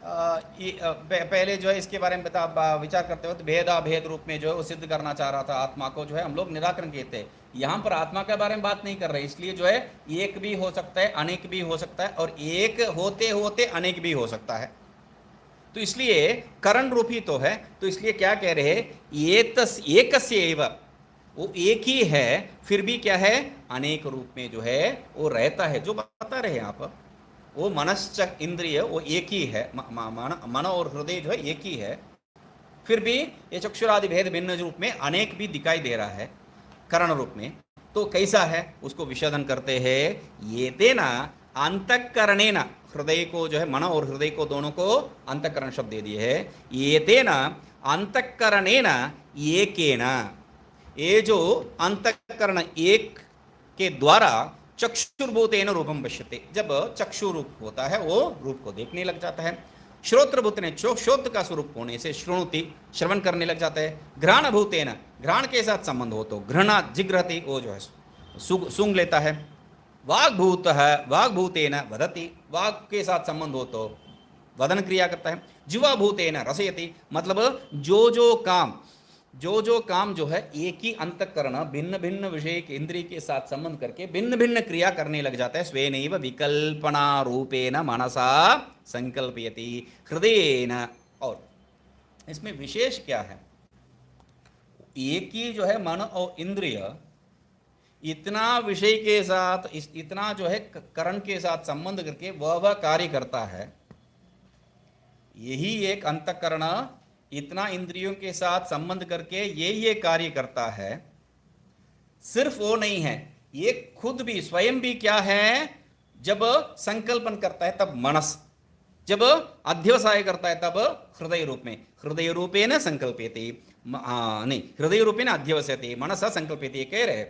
पहले जो है इसके बारे में विचार करते वक्त भेदा भेद रूप में जो है वो सिद्ध करना चाह रहा था, आत्मा को जो है हम लोग निराकरण किए थे। यहाँ पर आत्मा के बारे में बात नहीं कर रहे, इसलिए जो है एक भी हो सकता है, अनेक भी हो सकता है, और एक होते होते अनेक भी हो सकता है। तो इसलिए करण रूप ही तो है, तो इसलिए क्या कह रहे हैं, एकस्य एव, वो एक ही है, फिर भी क्या है, अनेक रूप में जो है वो रहता है, जो बता रहे हैं आप, वो मनश्च इंद्रिय वो एक ही है, मन और हृदय जो है एक ही है, फिर भी ये चक्षुरादि भेद भिन्न रूप में अनेक भी दिखाई दे रहा है करण रूप में। तो कैसा है उसको विशदन करते हैं, ये तेना अंतःकरणेन, हृदय को जो है मन और हृदय को दोनों को अंतःकरण शब्द दे दिए है, ये तेना अंतःकरणेन एकेन, ये जो अंतःकरण एक के द्वारा चक्षुर्भूतेन रूपम पश्यते, जब चक्षु रूप होता है वो रूप को देखने लग जाता है, श्रोत्रभूत ने श्रोत्र का स्वरूप होने से श्रोणुति श्रवण करने लग जाता है, घ्राण भूतेन घ्राण के साथ संबंध हो तो घृणा जिग्रहति वो जो है सूंघ लेता है, वाग्भूत है वाग्भूतेन वदति वाग के साथ संबंध हो तो वदन क्रिया करता है, जीवाभूतेन रसयति मतलब जो काम जो है एक ही अंतःकरण भिन्न भिन्न विषय के इंद्रिय के साथ संबंध करके भिन्न भिन्न क्रिया करने लग जाता है, स्वेनैव विकल्पना रूपेण मनसा संकल्पयति हृदयेन। और इसमें विशेष क्या है, एक ही जो है मन और इंद्रिय इतना विषय के साथ इतना जो है करण के साथ संबंध करके वह कार्य करता है। यही एक अंतःकरण इतना इंद्रियों के साथ संबंध करके ये कार्य करता है। सिर्फ वो नहीं है, ये खुद भी स्वयं भी क्या है, जब संकल्पन करता है तब मनस, जब अध्यवसाय करता है तब हृदय रूप में, हृदय रूपेण संकल्प्यते, नहीं हृदय रूपेण अध्यवस्यते मनसा संकल्प्यते कह रहे,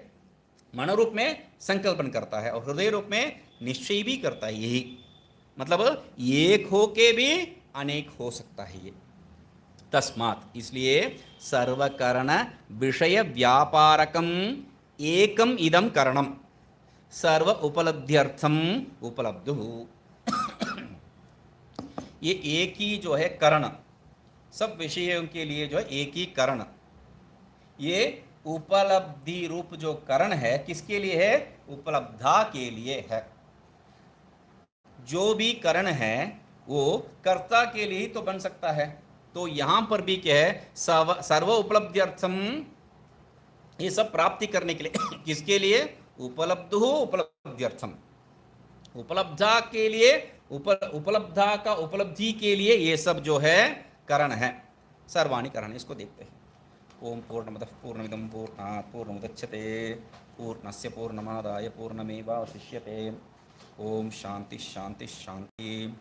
मन रूप में संकल्पन करता है और हृदय रूप में निश्चय भी करता है। यही मतलब एक हो के भी अनेक हो सकता है ये। तस्मात् इसलिए सर्वकरण विषय व्यापारकम एकम इदम करणम सर्व उपलब्ध्यर्थम उपलब्धु। ये एक ही जो है करण, सब विषयों के लिए जो है एक ही करण, ये उपलब्धि रूप जो करण है किसके लिए है, उपलब्धा के लिए है। जो भी करण है वो कर्ता के लिए ही तो बन सकता है। तो यहां पर भी क्या है, सर्व उपलब्ध्यर्थम, ये सब प्राप्ति करने के लिए किसके लिए, उपलब्धु उपलब्ध्यर्थम, उपलब्धा के लिए, उपलब्धा का उपलब्धि के लिए ये सब जो है करण है, सर्वाणि करण। इसको देखते हैं। ओम पूर्णमदः पूर्णमिदं पूर्णात् पूर्णमुदच्यते पूर्णस्य पूर्णमादाय पूर्णमेवावशिष्यते। ओम शांति शांति शांति।